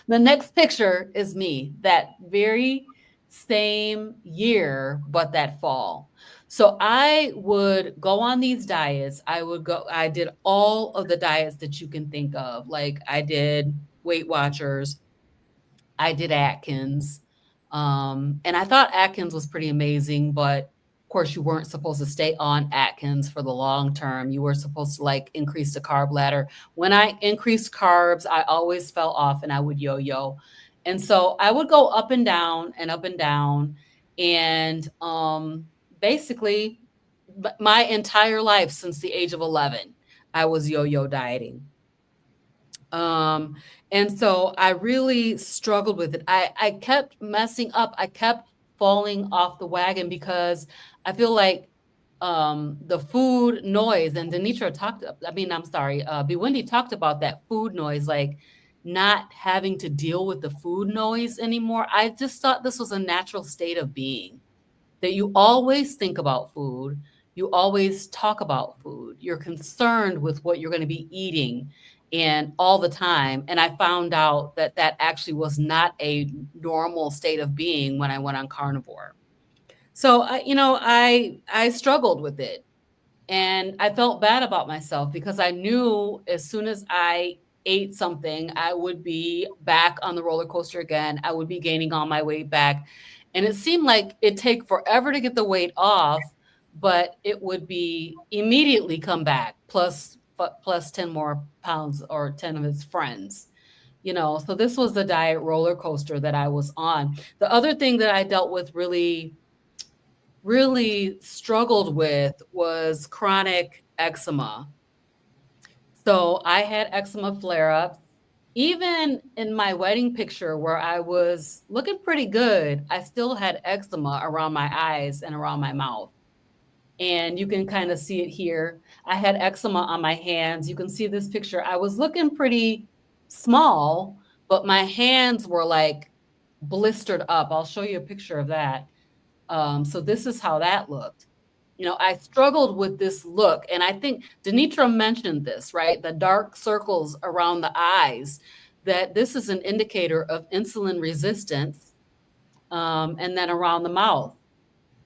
A: The next picture is me, that very same year, but that fall. So I would go on these diets. I did all of the diets that you can think of. Like I did Weight Watchers, I did Atkins. And I thought Atkins was pretty amazing, but of course, you weren't supposed to stay on Atkins for the long term. You were supposed to like increase the carb ladder. When I increased carbs, I always fell off and I would yo yo. And so I would go up and down and up and down. And basically, my entire life since the age of 11, I was yo yo dieting. Um, and so I really struggled with it. I kept messing up. I kept falling off the wagon because I feel like the food noise, and Denitra talked, I mean, I'm sorry, B. Wendy talked about that food noise, like not having to deal with the food noise anymore. I just thought this was a natural state of being, that you always think about food, you always talk about food, you're concerned with what you're going to be eating. and all the time. And I found out that that actually was not a normal state of being when I went on carnivore. So I struggled with it, and I felt bad about myself because I knew as soon as I ate something, I would be back on the roller coaster again. I would be gaining all my weight back. And it seemed like it'd take forever to get the weight off, but it would be immediately come back plus 10 more pounds or 10 of his friends. So this was the diet roller coaster that I was on. The other thing that I dealt with really struggled with was chronic eczema. So I had eczema flare ups. Even in my wedding picture where I was looking pretty good, I still had eczema around my eyes and around my mouth. And you can kind of see it here. I had eczema on my hands. You can see this picture. I was looking pretty small, but my hands were like blistered up. I'll show you a picture of that. So this is how that looked. I struggled with this look, and I think Denitra mentioned this, right? The dark circles around the eyes, that this is an indicator of insulin resistance. And then around the mouth,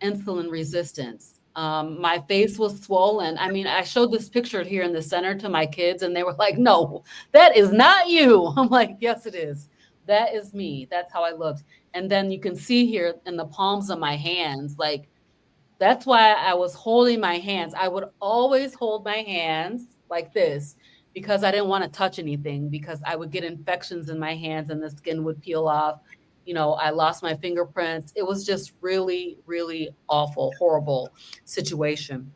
A: insulin resistance. My face was swollen. I mean, I showed this picture here in the center to my kids, and they were like, "No, that is not you." I'm like, "Yes, it is. That is me. That's how I looked." And then you can see here in the palms of my hands, like that's why I was holding my hands. I would always hold my hands like this because I didn't want to touch anything, because I would get infections in my hands and the skin would peel off. I lost my fingerprints. It was just really, really awful, horrible situation.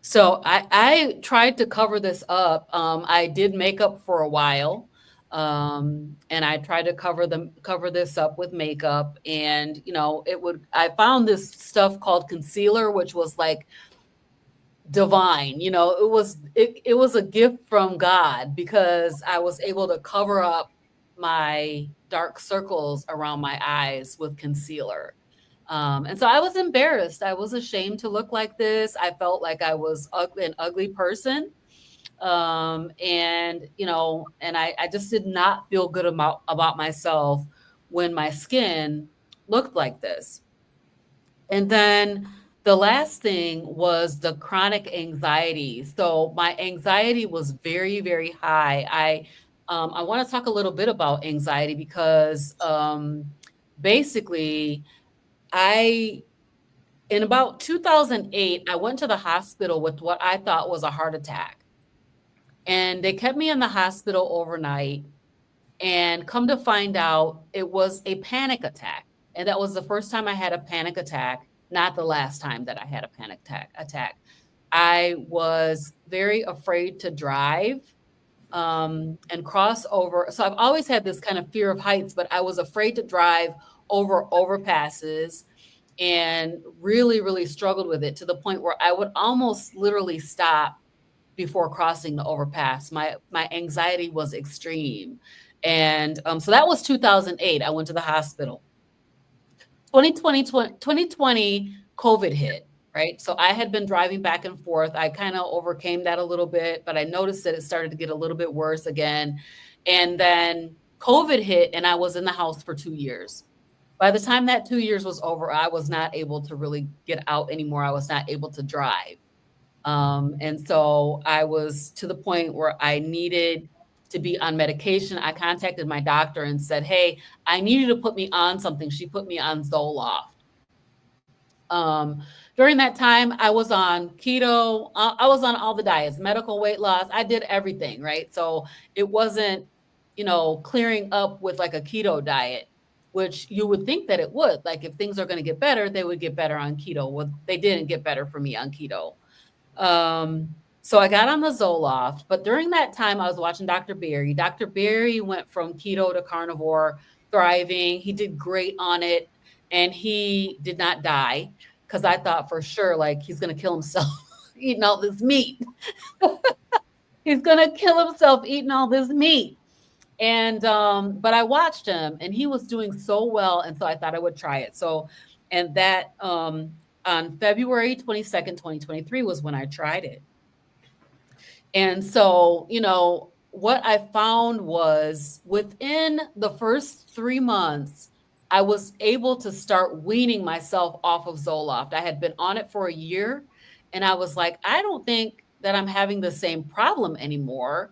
A: So I tried to cover this up. I did makeup for a while. And I tried to cover this up with makeup, and I found this stuff called concealer, which was like divine. It was a gift from God, because I was able to cover up my dark circles around my eyes with concealer. And so I was embarrassed. I was ashamed to look like this. I felt like I was an ugly person. And I just did not feel good about myself when my skin looked like this. And then the last thing was the chronic anxiety. So my anxiety was very, very high. I want to talk a little bit about anxiety because basically I in about 2008, I went to the hospital with what I thought was a heart attack. And they kept me in the hospital overnight, and come to find out it was a panic attack. And that was the first time I had a panic attack, not the last time that I had a panic attack. I was very afraid to drive and cross over. So I've always had this kind of fear of heights, but I was afraid to drive over overpasses, and really, really struggled with it to the point where I would almost literally stop before crossing the overpass. My anxiety was extreme. And so that was 2008. I went to the hospital. 2020, COVID hit, right? So I had been driving back and forth. I kind of overcame that a little bit, but I noticed that it started to get a little bit worse again. And then COVID hit, and I was in the house for 2 years. By the time that 2 years was over, I was not able to really get out anymore. I was not able to drive. And so I was to the point where I needed to be on medication. I contacted my doctor and said, "Hey, I need you to put me on something." She put me on Zoloft. During that time, I was on keto. I was on all the diets, medical weight loss. I did everything, right? So it wasn't, clearing up with like a keto diet, which you would think that it would. Like if things are going to get better, they would get better on keto. Well, they didn't get better for me on keto. So I got on the Zoloft, but during that time I was watching Dr. Berry. Dr. Berry went from keto to carnivore, thriving. He did great on it, and he did not die, because I thought for sure, like, he's going to kill himself eating all this meat. He's going to kill himself eating all this meat. And, but I watched him, and he was doing so well. And so I thought I would try it. So, and that, on February 22nd, 2023 was when I tried it. And so, what I found was within the first 3 months, I was able to start weaning myself off of Zoloft. I had been on it for a year, and I was like, I don't think that I'm having the same problem anymore.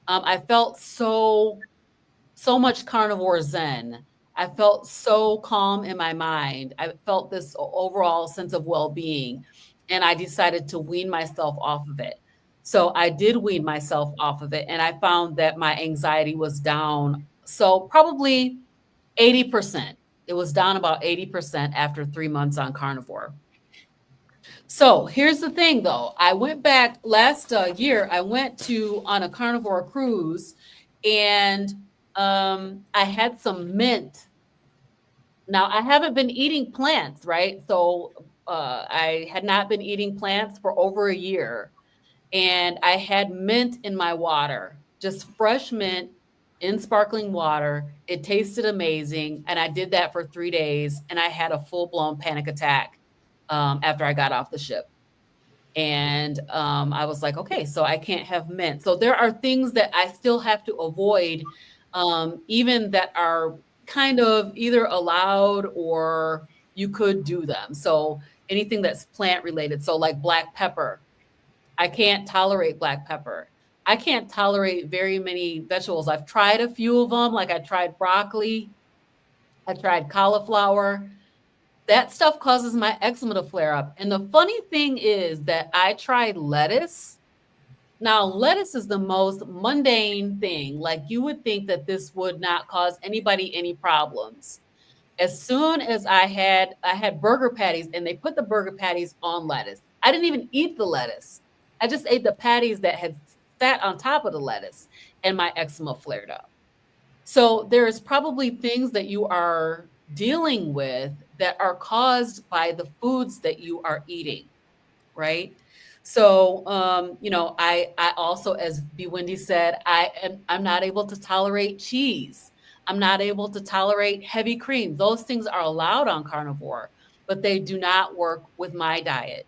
A: I felt so much carnivore zen. I felt so calm in my mind. I felt this overall sense of well-being, and I decided to wean myself off of it. So I did wean myself off of it, and I found that my anxiety was down. So probably 80%. It was down about 80% after 3 months on carnivore. So here's the thing though. I went back last year, I went to on a carnivore cruise, and I had some mint. Now I haven't been eating plants, right? So I had not been eating plants for over a year, and I had mint in my water, just fresh mint in sparkling water. It tasted amazing, and I did that for 3 days, and I had a full blown panic attack after I got off the ship. And I was like, okay, so I can't have mint. So there are things that I still have to avoid, even that are kind of either allowed or you could do them. So anything that's plant related. So like black pepper, I can't tolerate black pepper. I can't tolerate very many vegetables. I've tried a few of them, like I tried broccoli, I tried cauliflower. That stuff causes my eczema to flare up. And the funny thing is that I tried lettuce. Now, lettuce is the most mundane thing. Like you would think that this would not cause anybody any problems. As soon as I had burger patties, and they put the burger patties on lettuce. I didn't even eat the lettuce. I just ate the patties that had sat on top of the lettuce, and my eczema flared up. So there's probably things that you are dealing with that are caused by the foods that you are eating, right? So I also, as B Wendy said, I'm not able to tolerate cheese. I'm not able to tolerate heavy cream. Those things are allowed on carnivore, but they do not work with my diet.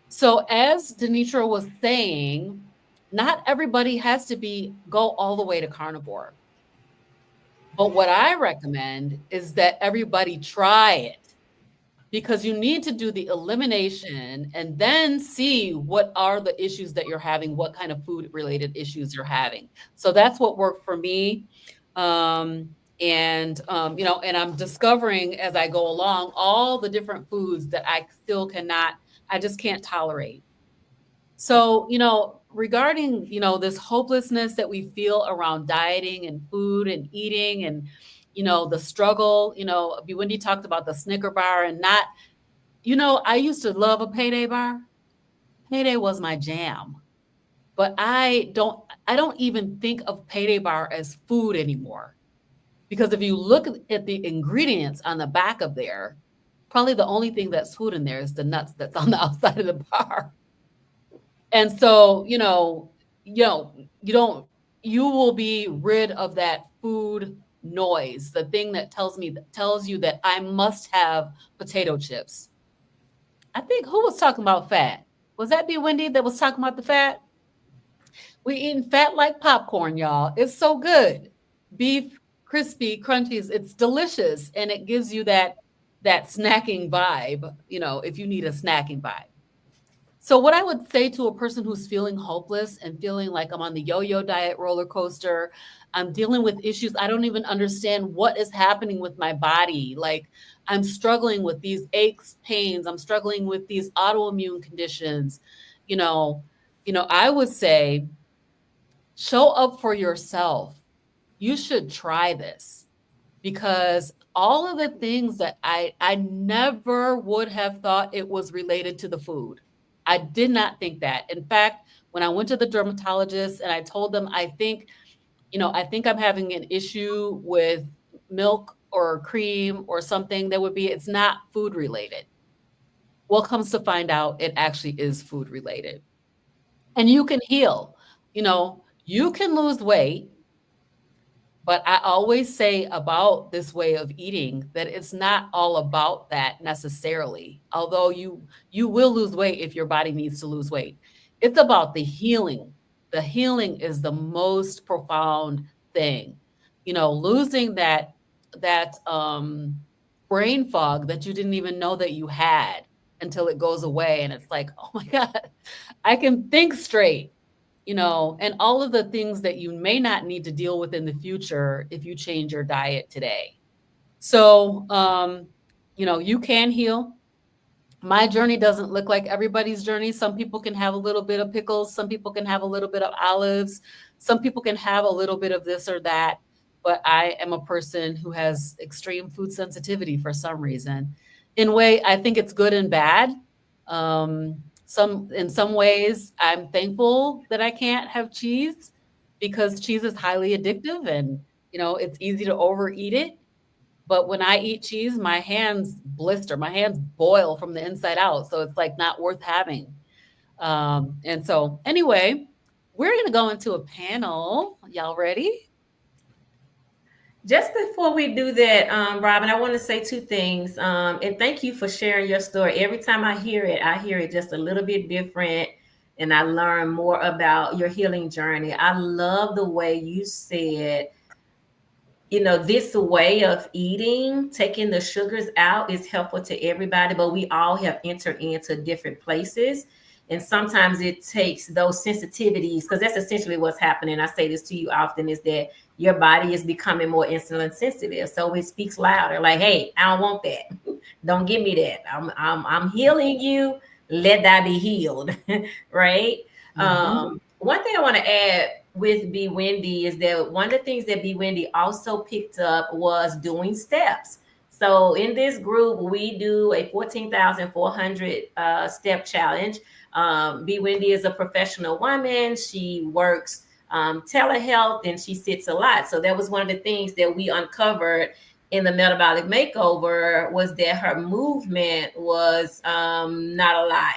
A: So as Denitra was saying, not everybody has to go all the way to carnivore. But what I recommend is that everybody try it, because you need to do the elimination and then see what are the issues that you're having, what kind of food related issues you're having. So that's what worked for me. And I'm discovering as I go along all the different foods that I still cannot, I just can't tolerate. So, regarding, this hopelessness that we feel around dieting and food and eating and, the struggle, Wendy talked about the Snicker bar and not, I used to love a payday bar. Payday was my jam. But I don't even think of payday bar as food anymore. Because if you look at the ingredients on the back of there, probably the only thing that's food in there is the nuts that's on the outside of the bar. And so, you don't, you will be rid of that food noise, the thing that tells you that I must have potato chips. I think who was talking about fat? Was that be Wendy that was talking about the fat? We eating fat like popcorn, y'all. It's so good. Beef, crispy, crunchy. It's delicious, and it gives you that snacking vibe. If you need a snacking vibe. So what I would say to a person who's feeling hopeless and feeling like I'm on the yo-yo diet roller coaster, I'm dealing with issues. I don't even understand what is happening with my body. Like I'm struggling with these aches, pains. I'm struggling with these autoimmune conditions. You know, I would say show up for yourself. You should try this, because all of the things that I never would have thought it was related to the food. I did not think that. In fact, when I went to the dermatologist and I told them, I think I'm having an issue with milk or cream or something, that would be, it's not food related. Well, comes to find out, it actually is food related. And you can heal. You can lose weight. But I always say about this way of eating that it's not all about that necessarily. Although you will lose weight if your body needs to lose weight. It's about the healing. The healing is the most profound thing. Losing that brain fog that you didn't even know that you had until it goes away, and it's like, oh my God, I can think straight. And all of the things that you may not need to deal with in the future if you change your diet today. So, you can heal. My journey doesn't look like everybody's journey. Some people can have a little bit of pickles. Some people can have a little bit of olives. Some people can have a little bit of this or that. But I am a person who has extreme food sensitivity for some reason. In a way, I think it's good and bad. In some ways, I'm thankful that I can't have cheese because cheese is highly addictive and it's easy to overeat it. But when I eat cheese, my hands blister, my hands boil from the inside out. So it's like not worth having. And so, anyway, we're going to go into a panel. Y'all ready?
B: Just before we do that, Robin, I want to say two things. And thank you for sharing your story. Every time I hear it just a little bit different. And I learn more about your healing journey. I love the way you said, this way of eating, taking the sugars out is helpful to everybody, but we all have entered into different places. And sometimes it takes those sensitivities, because that's essentially what's happening. I say this to you often, is that your body is becoming more insulin sensitive. So it speaks louder, like, hey, I don't want that. Don't give me that. I'm healing you. Let that be healed. Right.
A: Mm-hmm.
B: One thing I want to add with B Wendy is that one of the things that B Wendy also picked up was doing steps. So in this group, we do a 14,400 step challenge. B Wendy is a professional woman. She works telehealth and she sits a lot. So that was one of the things that we uncovered in the metabolic makeover, was that her movement was not a lot.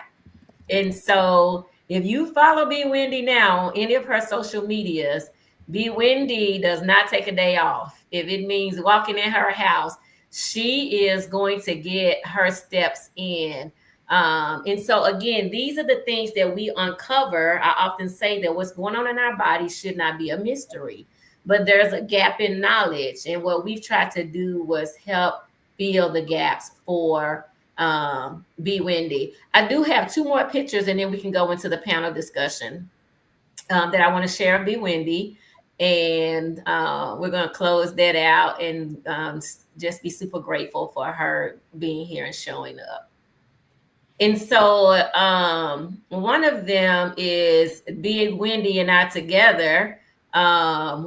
B: And so if you follow B Wendy now on any of her social medias, B Wendy does not take a day off. If it means walking in her house, she is going to get her steps in. And so again, these are the things that we uncover. I often say that what's going on in our body should not be a mystery, but there's a gap in knowledge. And what we've tried to do was help fill the gaps for B Wendy. I do have two more pictures and then we can go into the panel discussion that I want to share of B Wendy. And we're going to close that out and just be super grateful for her being here and showing up. And so one of them is B Wendy and I together.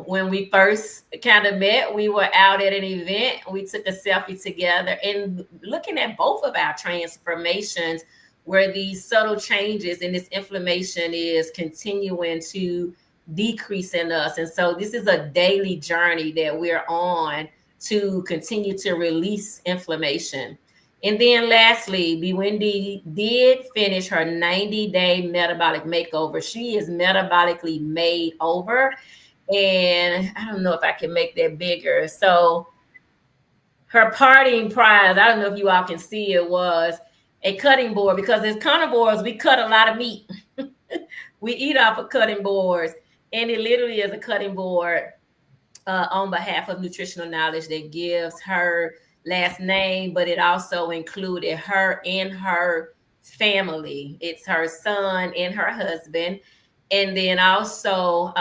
B: When we first kind of met, we were out at an event. We took a selfie together, and looking at both of our transformations, where these subtle changes and this inflammation is continuing to decrease in us. And so this is a daily journey that we're on to continue to release inflammation. And then lastly, B Wendy did finish her 90-day metabolic makeover. She is metabolically made over. And I don't know if I can make that bigger. So her parting prize, I don't know if you all can see it, was a cutting board, because as carnivores, we cut a lot of meat. We eat off of cutting boards. And it literally is a cutting board on behalf of Nutritional Knowledge that gives her last name, but it also included her and her family. It's her son and her husband. And then also,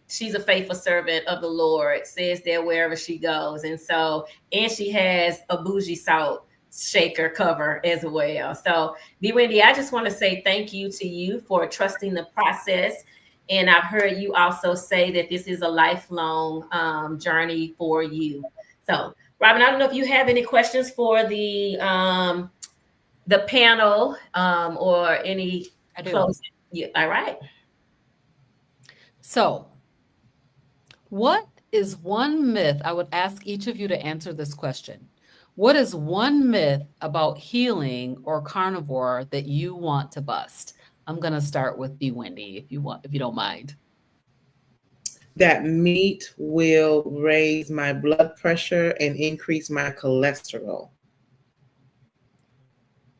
B: she's a faithful servant of the Lord, says that wherever she goes. And so, and she has a bougie salt shaker cover as well. So, B Wendy, I just want to say thank you to you for trusting the process. And I've heard you also say that this is a lifelong journey for you. So, Robin, I don't know if you have any questions for the panel or any closing. Yeah, all right.
A: So, what is one myth? I would ask each of you to answer this question. What is one myth about healing or carnivore that you want to bust? I'm going to start with B Wendy, if you don't mind.
D: That meat will raise my blood pressure and increase my cholesterol.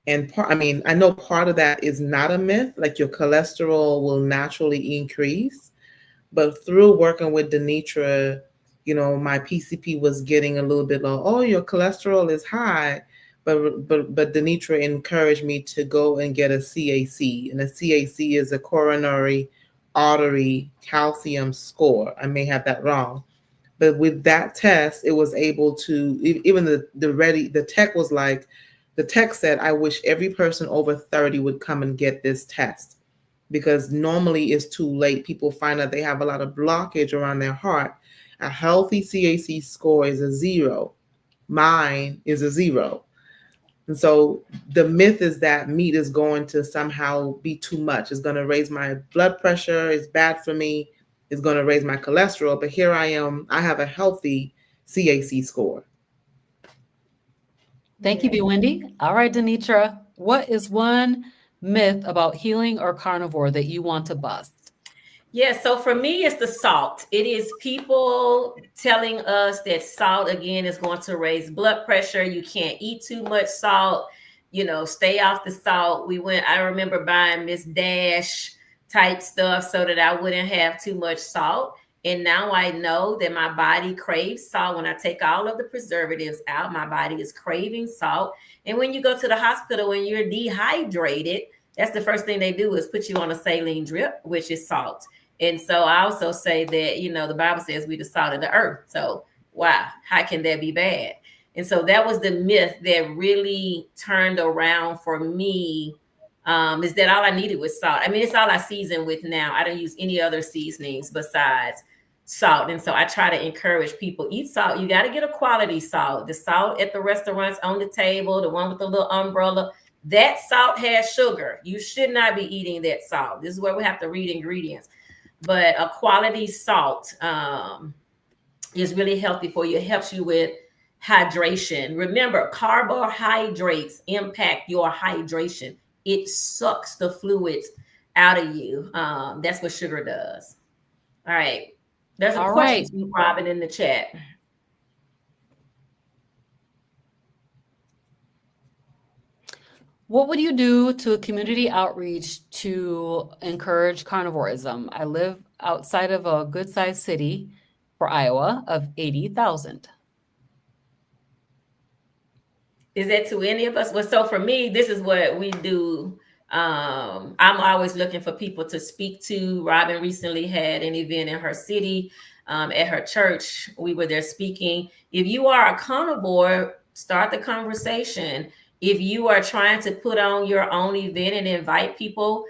D: And part, I mean, I know part of that is not a myth, like your cholesterol will naturally increase. But through working with Denitra, my PCP was getting a little bit low. Oh, your cholesterol is high. But Denitra encouraged me to go and get a CAC. And a CAC is a coronary artery calcium score. I may have that wrong. But with that test, it was able to, even the tech was like, the tech said, I wish every person over 30 would come and get this test, because normally it's too late. People find out they have a lot of blockage around their heart. A healthy CAC score is a 0. Mine is a 0. And so the myth is that meat is going to somehow be too much. It's going to raise my blood pressure. It's bad for me. It's going to raise my cholesterol. But here I am. I have a healthy CAC score.
A: Thank you, B. Wendy. All right, Denitra, what is one myth about healing or carnivore that you want to bust?
B: Yeah, so for me, it's the salt. It is people telling us that salt, again, is going to raise blood pressure. You can't eat too much salt, stay off the salt. I remember buying Miss Dash type stuff so that I wouldn't have too much salt. And now I know that my body craves salt. When I take all of the preservatives out, my body is craving salt. And when you go to the hospital, when you're dehydrated, that's the first thing they do is put you on a saline drip, which is salt. And so I also say that, the Bible says we the salt of the earth. So wow, how can that be bad? And so that was the myth that really turned around for me, is that all I needed was salt. I mean, it's all I season with now. I don't use any other seasonings besides salt. And so I try to encourage people, eat salt. You got to get a quality salt. The salt at the restaurants on the table, the one with the little umbrella, that salt has sugar. You should not be eating that salt. This is where we have to read ingredients. But a quality salt is really healthy for you. It helps you with hydration. Remember, carbohydrates impact your hydration. It sucks the fluids out of you. That's what sugar does. All right. There's a question from Robin in the chat.
A: What would you do to a community outreach to encourage carnivorism? I live outside of a good-sized city for Iowa of 80,000.
B: Is that to any of us? Well, so for me, this is what we do. I'm always looking for people to speak to. Robin recently had an event in her city, at her church. We were there speaking. If you are a carnivore, start the conversation. If you are trying to put on your own event and invite people,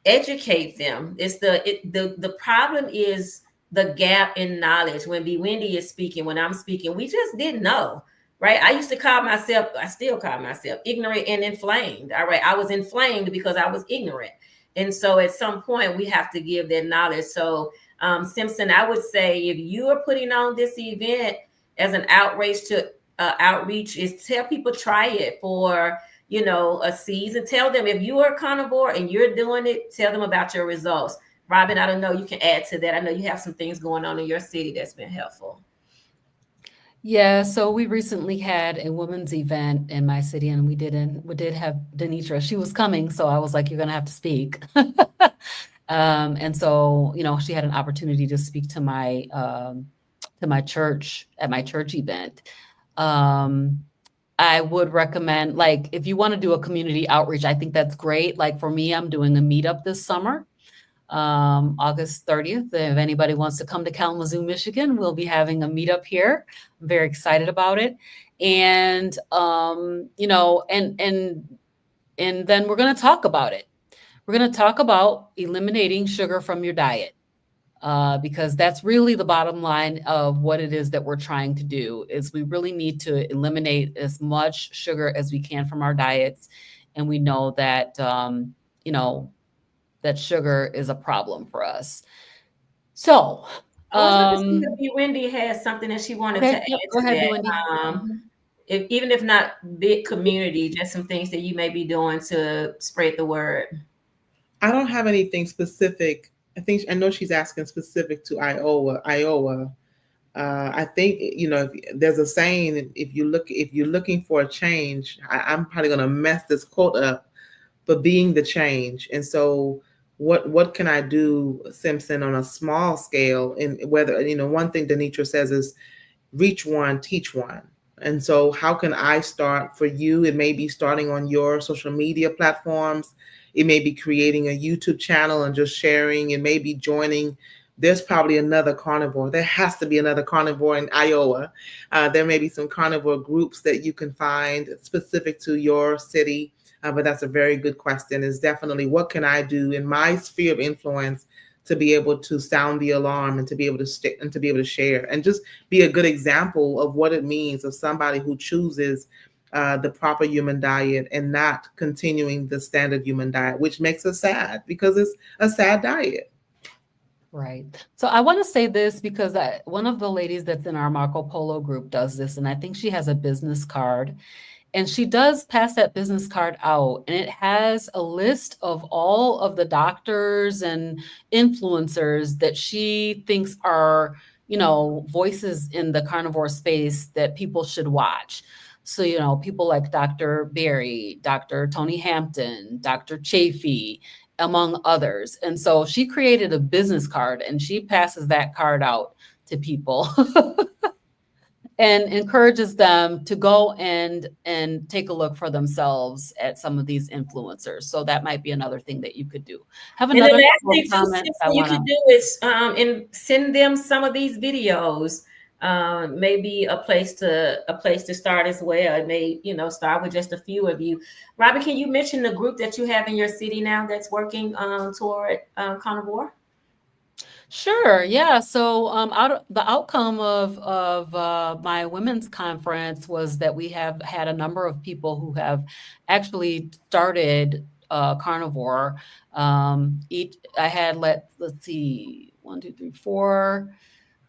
B: educate them. The problem is the gap in knowledge. When B. Wendy is speaking, when I'm speaking, we just didn't know, right? I used to call myself, I still call myself ignorant and inflamed. All right. I was inflamed because I was ignorant. And so at some point we have to give that knowledge. So Simpson, I would say if you are putting on this event as an outreach is tell people, try it for a season. Tell them if you are a carnivore and you're doing it, tell them about your results. Robin, I don't know, you can add to that. I know you have some things going on in your city that's been helpful.
A: Yeah, so we recently had a women's event in my city, and we did have Denitra. She was coming, so I was like, "You're gonna have to speak." And so, she had an opportunity to speak to my church at my church event. I would recommend, like, if you want to do a community outreach, I think that's great. Like for me, I'm doing a meetup this summer, August 30th. If anybody wants to come to Kalamazoo, Michigan, we'll be having a meetup here. I'm very excited about it. And, and then we're going to talk about it. We're going to talk about eliminating sugar from your diet. Because that's really the bottom line of what it is that we're trying to do is we really need to eliminate as much sugar as we can from our diets. And we know that, that sugar is a problem for us. So,
B: Wendy has something that she wanted to add to that. Even if not big community, just some things that you may be doing to spread the word.
D: I don't have anything specific. I know she's asking specific to Iowa. I think, there's a saying, if you're looking for a change, I'm probably going to mess this quote up, but being the change. And so what can I do, Simpson, on a small scale? And whether, one thing Denitra says is reach one, teach one. And so how can I start for you? It may be starting on your social media platforms. It may be creating a YouTube channel and just sharing. It may be joining. There's probably another carnivore. There has to be another carnivore in Iowa. There may be some carnivore groups that you can find specific to your city. But that's a very good question. Is definitely, what can I do in my sphere of influence to be able to sound the alarm and to be able to stick and to be able to share and just be a good example of what it means of somebody who chooses the proper human diet and not continuing the standard human diet, which makes us sad because it's a sad diet.
A: Right. So I want to say this because one of the ladies that's in our Marco Polo group does this, and I think she has a business card. And she does pass that business card out, and it has a list of all of the doctors and influencers that she thinks are, voices in the carnivore space that people should watch. So, people like Dr. Berry, Dr. Tony Hampton, Dr. Chafee, among others. And so she created a business card and she passes that card out to people. And encourages them to go and take a look for themselves at some of these influencers. So that might be another thing that you could do. Have
B: And
A: another
B: the last
A: couple
B: thing
A: of comments
B: you could do is and send them some of these videos. Maybe a place to start as well. It may, start with just a few of you. Robin, can you mention the group that you have in your city now that's working toward carnivore?
A: Sure. Yeah. So the outcome of my women's conference was that we have had a number of people who have actually started carnivore. I had let's see, 1, 2, 3,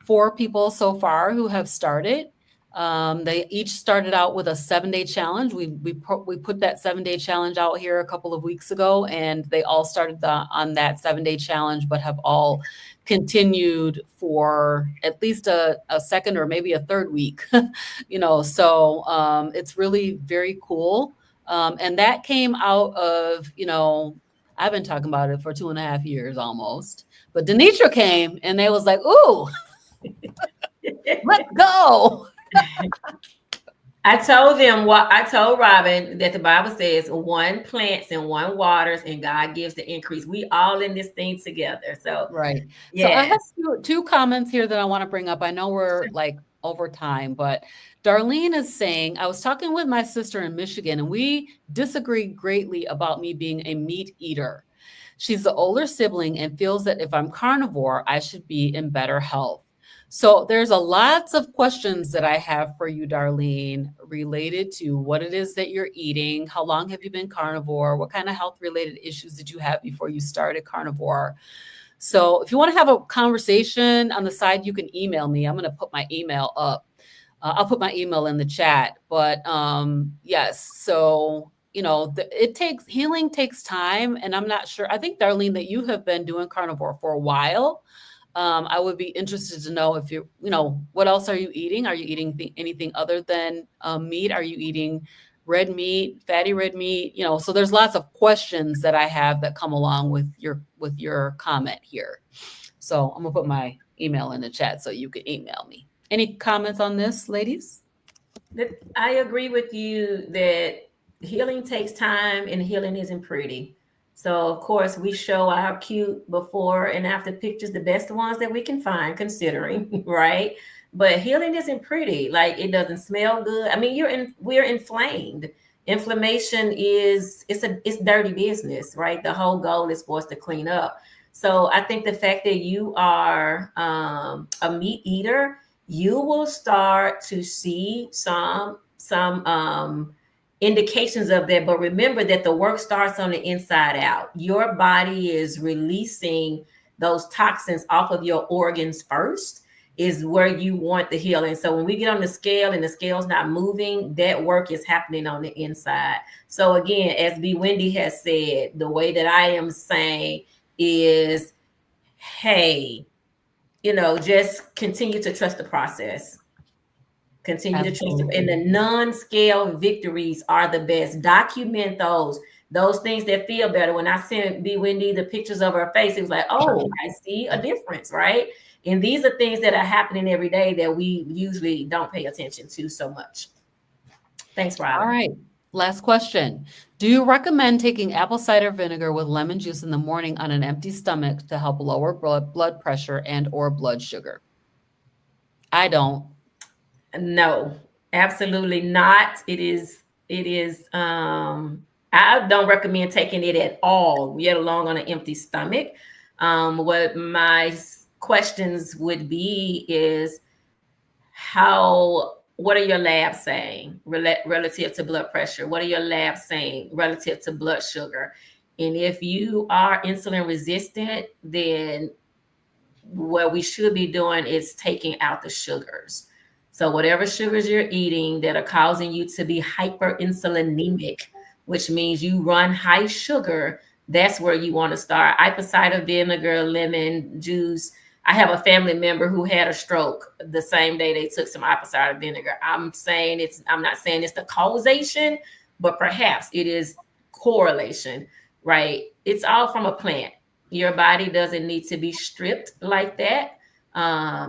A: 4 people so far who have started. They each started out with a 7-day challenge. We put that 7-day challenge out here a couple of weeks ago, and they all started on that 7-day challenge, but have all continued for at least a second or maybe a third week. So it's really very cool. And that came out of, I've been talking about it for 2.5 years almost. But Denitra came and they was like, ooh, let's go.
B: I told Robin that the Bible says one plants and one waters and God gives the increase. We all in this thing together. So
A: right.
B: Yeah.
A: So I have two comments here that I want to bring up. I know we're like over time, but Darlene is saying, I was talking with my sister in Michigan and we disagree greatly about me being a meat eater. She's the older sibling and feels that if I'm carnivore, I should be in better health. So there's a lots of questions that I have for you, Darlene, related to what it is that you're eating. How long have you been carnivore? What kind of health-related issues did you have before you started carnivore? So if you want to have a conversation on the side, you can email me. I'm going to put my email up. I'll put my email in the chat. But yes, so healing takes time, and I'm not sure. I think, Darlene, that you have been doing carnivore for a while. I would be interested to know if what else are you eating? Are you eating anything other than meat? Are you eating red meat, fatty red meat? So there's lots of questions that I have that come along with your comment here. So I'm gonna put my email in the chat so you can email me. Any comments on this, ladies?
B: I agree with you that healing takes time and healing isn't pretty. So, of course, we show our cute before and after pictures, the best ones that we can find, considering, right? But healing isn't pretty. Like, it doesn't smell good. I mean, we're inflamed. Inflammation it's dirty business, right? The whole goal is for us to clean up. So I think the fact that you are a meat eater, you will start to see some indications of that. But remember that the work starts on the inside out. Your body is releasing those toxins off of your organs first, is where you want the healing. So when we get on the scale and the scale's not moving, that work is happening on the inside. So again, as B. Wendy has said, the way that I am saying is, hey, just continue to trust the process. Continue to trust them. And
A: Absolutely.
B: the non-scale victories are the best. Document those things that feel better. When I sent B Wendy the pictures of her face, it was like, oh, I see a difference, right? And these are things that are happening every day that we usually don't pay attention to so much. Thanks,
A: All
B: Robin.
A: right. Last question. Do you recommend taking apple cider vinegar with lemon juice in the morning on an empty stomach to help lower blood pressure and or blood sugar? I don't.
B: No, absolutely not. I don't recommend taking it at all, yet alone on an empty stomach. What my questions would be is what are your labs saying relative to blood pressure? What are your labs saying relative to blood sugar? And if you are insulin resistant, then what we should be doing is taking out the sugars. So whatever sugars you're eating that are causing you to be hyperinsulinemic, which means you run high sugar, that's where you want to start. Apple cider vinegar, lemon juice. I have a family member who had a stroke the same day they took some apple cider vinegar. I'm not saying it's the causation, but perhaps it is correlation, right? It's all from a plant. Your body doesn't need to be stripped like that.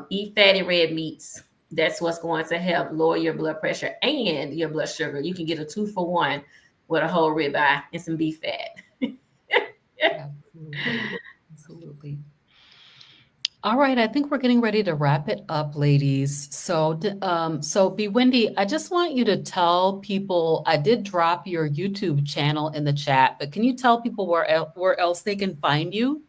B: Eat fatty red meats. That's what's going to help lower your blood pressure and your blood sugar. You can get a 2-for-1 with a whole ribeye and some beef fat.
A: Absolutely. Absolutely. All right, I think we're getting ready to wrap it up, ladies. So Be Wendy, I just want you to tell people. I did drop your YouTube channel in the chat, but can you tell people where else they can find you?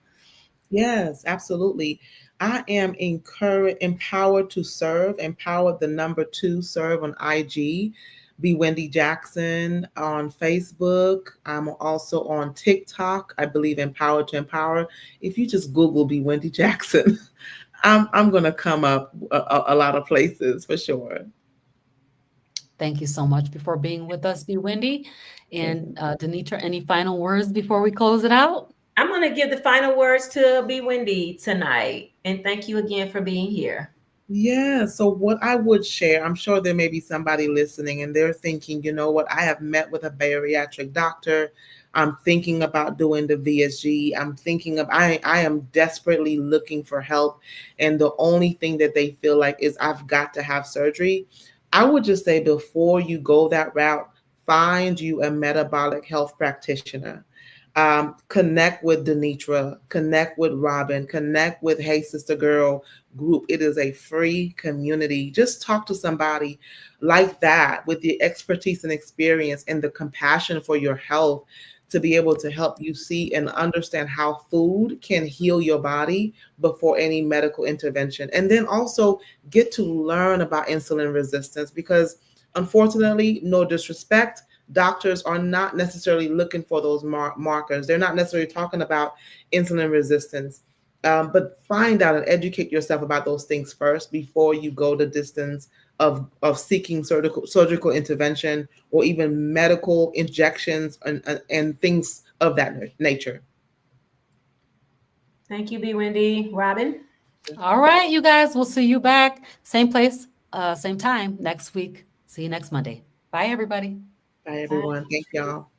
D: Yes, absolutely. I am empowered to serve, empowered the number 2 serve on IG, be Wendy Jackson on Facebook. I'm also on TikTok. I believe Empowered to Empower. If you just Google be Wendy Jackson, I'm gonna come up a lot of places for sure.
A: Thank you so much for being with us, Be Wendy.
D: Yes.
A: And Denitra, any final words before we close it out?
B: I'm going to give the final words to B Wendy tonight. And thank you again for being here.
D: Yeah. So, what I would share, I'm sure there may be somebody listening and they're thinking, you know what, I have met with a bariatric doctor. I'm thinking about doing the VSG. I am desperately looking for help. And the only thing that they feel like is I've got to have surgery. I would just say before you go that route, find you a metabolic health practitioner. Connect with Denitra, connect with Robin, connect with Hey Sister Girl group. It is a free community. Just talk to somebody like that with the expertise and experience and the compassion for your health to be able to help you see and understand how food can heal your body before any medical intervention. And then also get to learn about insulin resistance because unfortunately, no disrespect, doctors are not necessarily looking for those markers. They're not necessarily talking about insulin resistance. But find out and educate yourself about those things first before you go the distance of seeking surgical intervention or even medical injections and things of that nature.
B: Thank you, B Wendy. Robin?
A: All right, you guys, we'll see you back. Same place, same time next week. See you next Monday. Bye, everybody.
D: Bye,
B: Bye.
D: everyone. Thank y'all.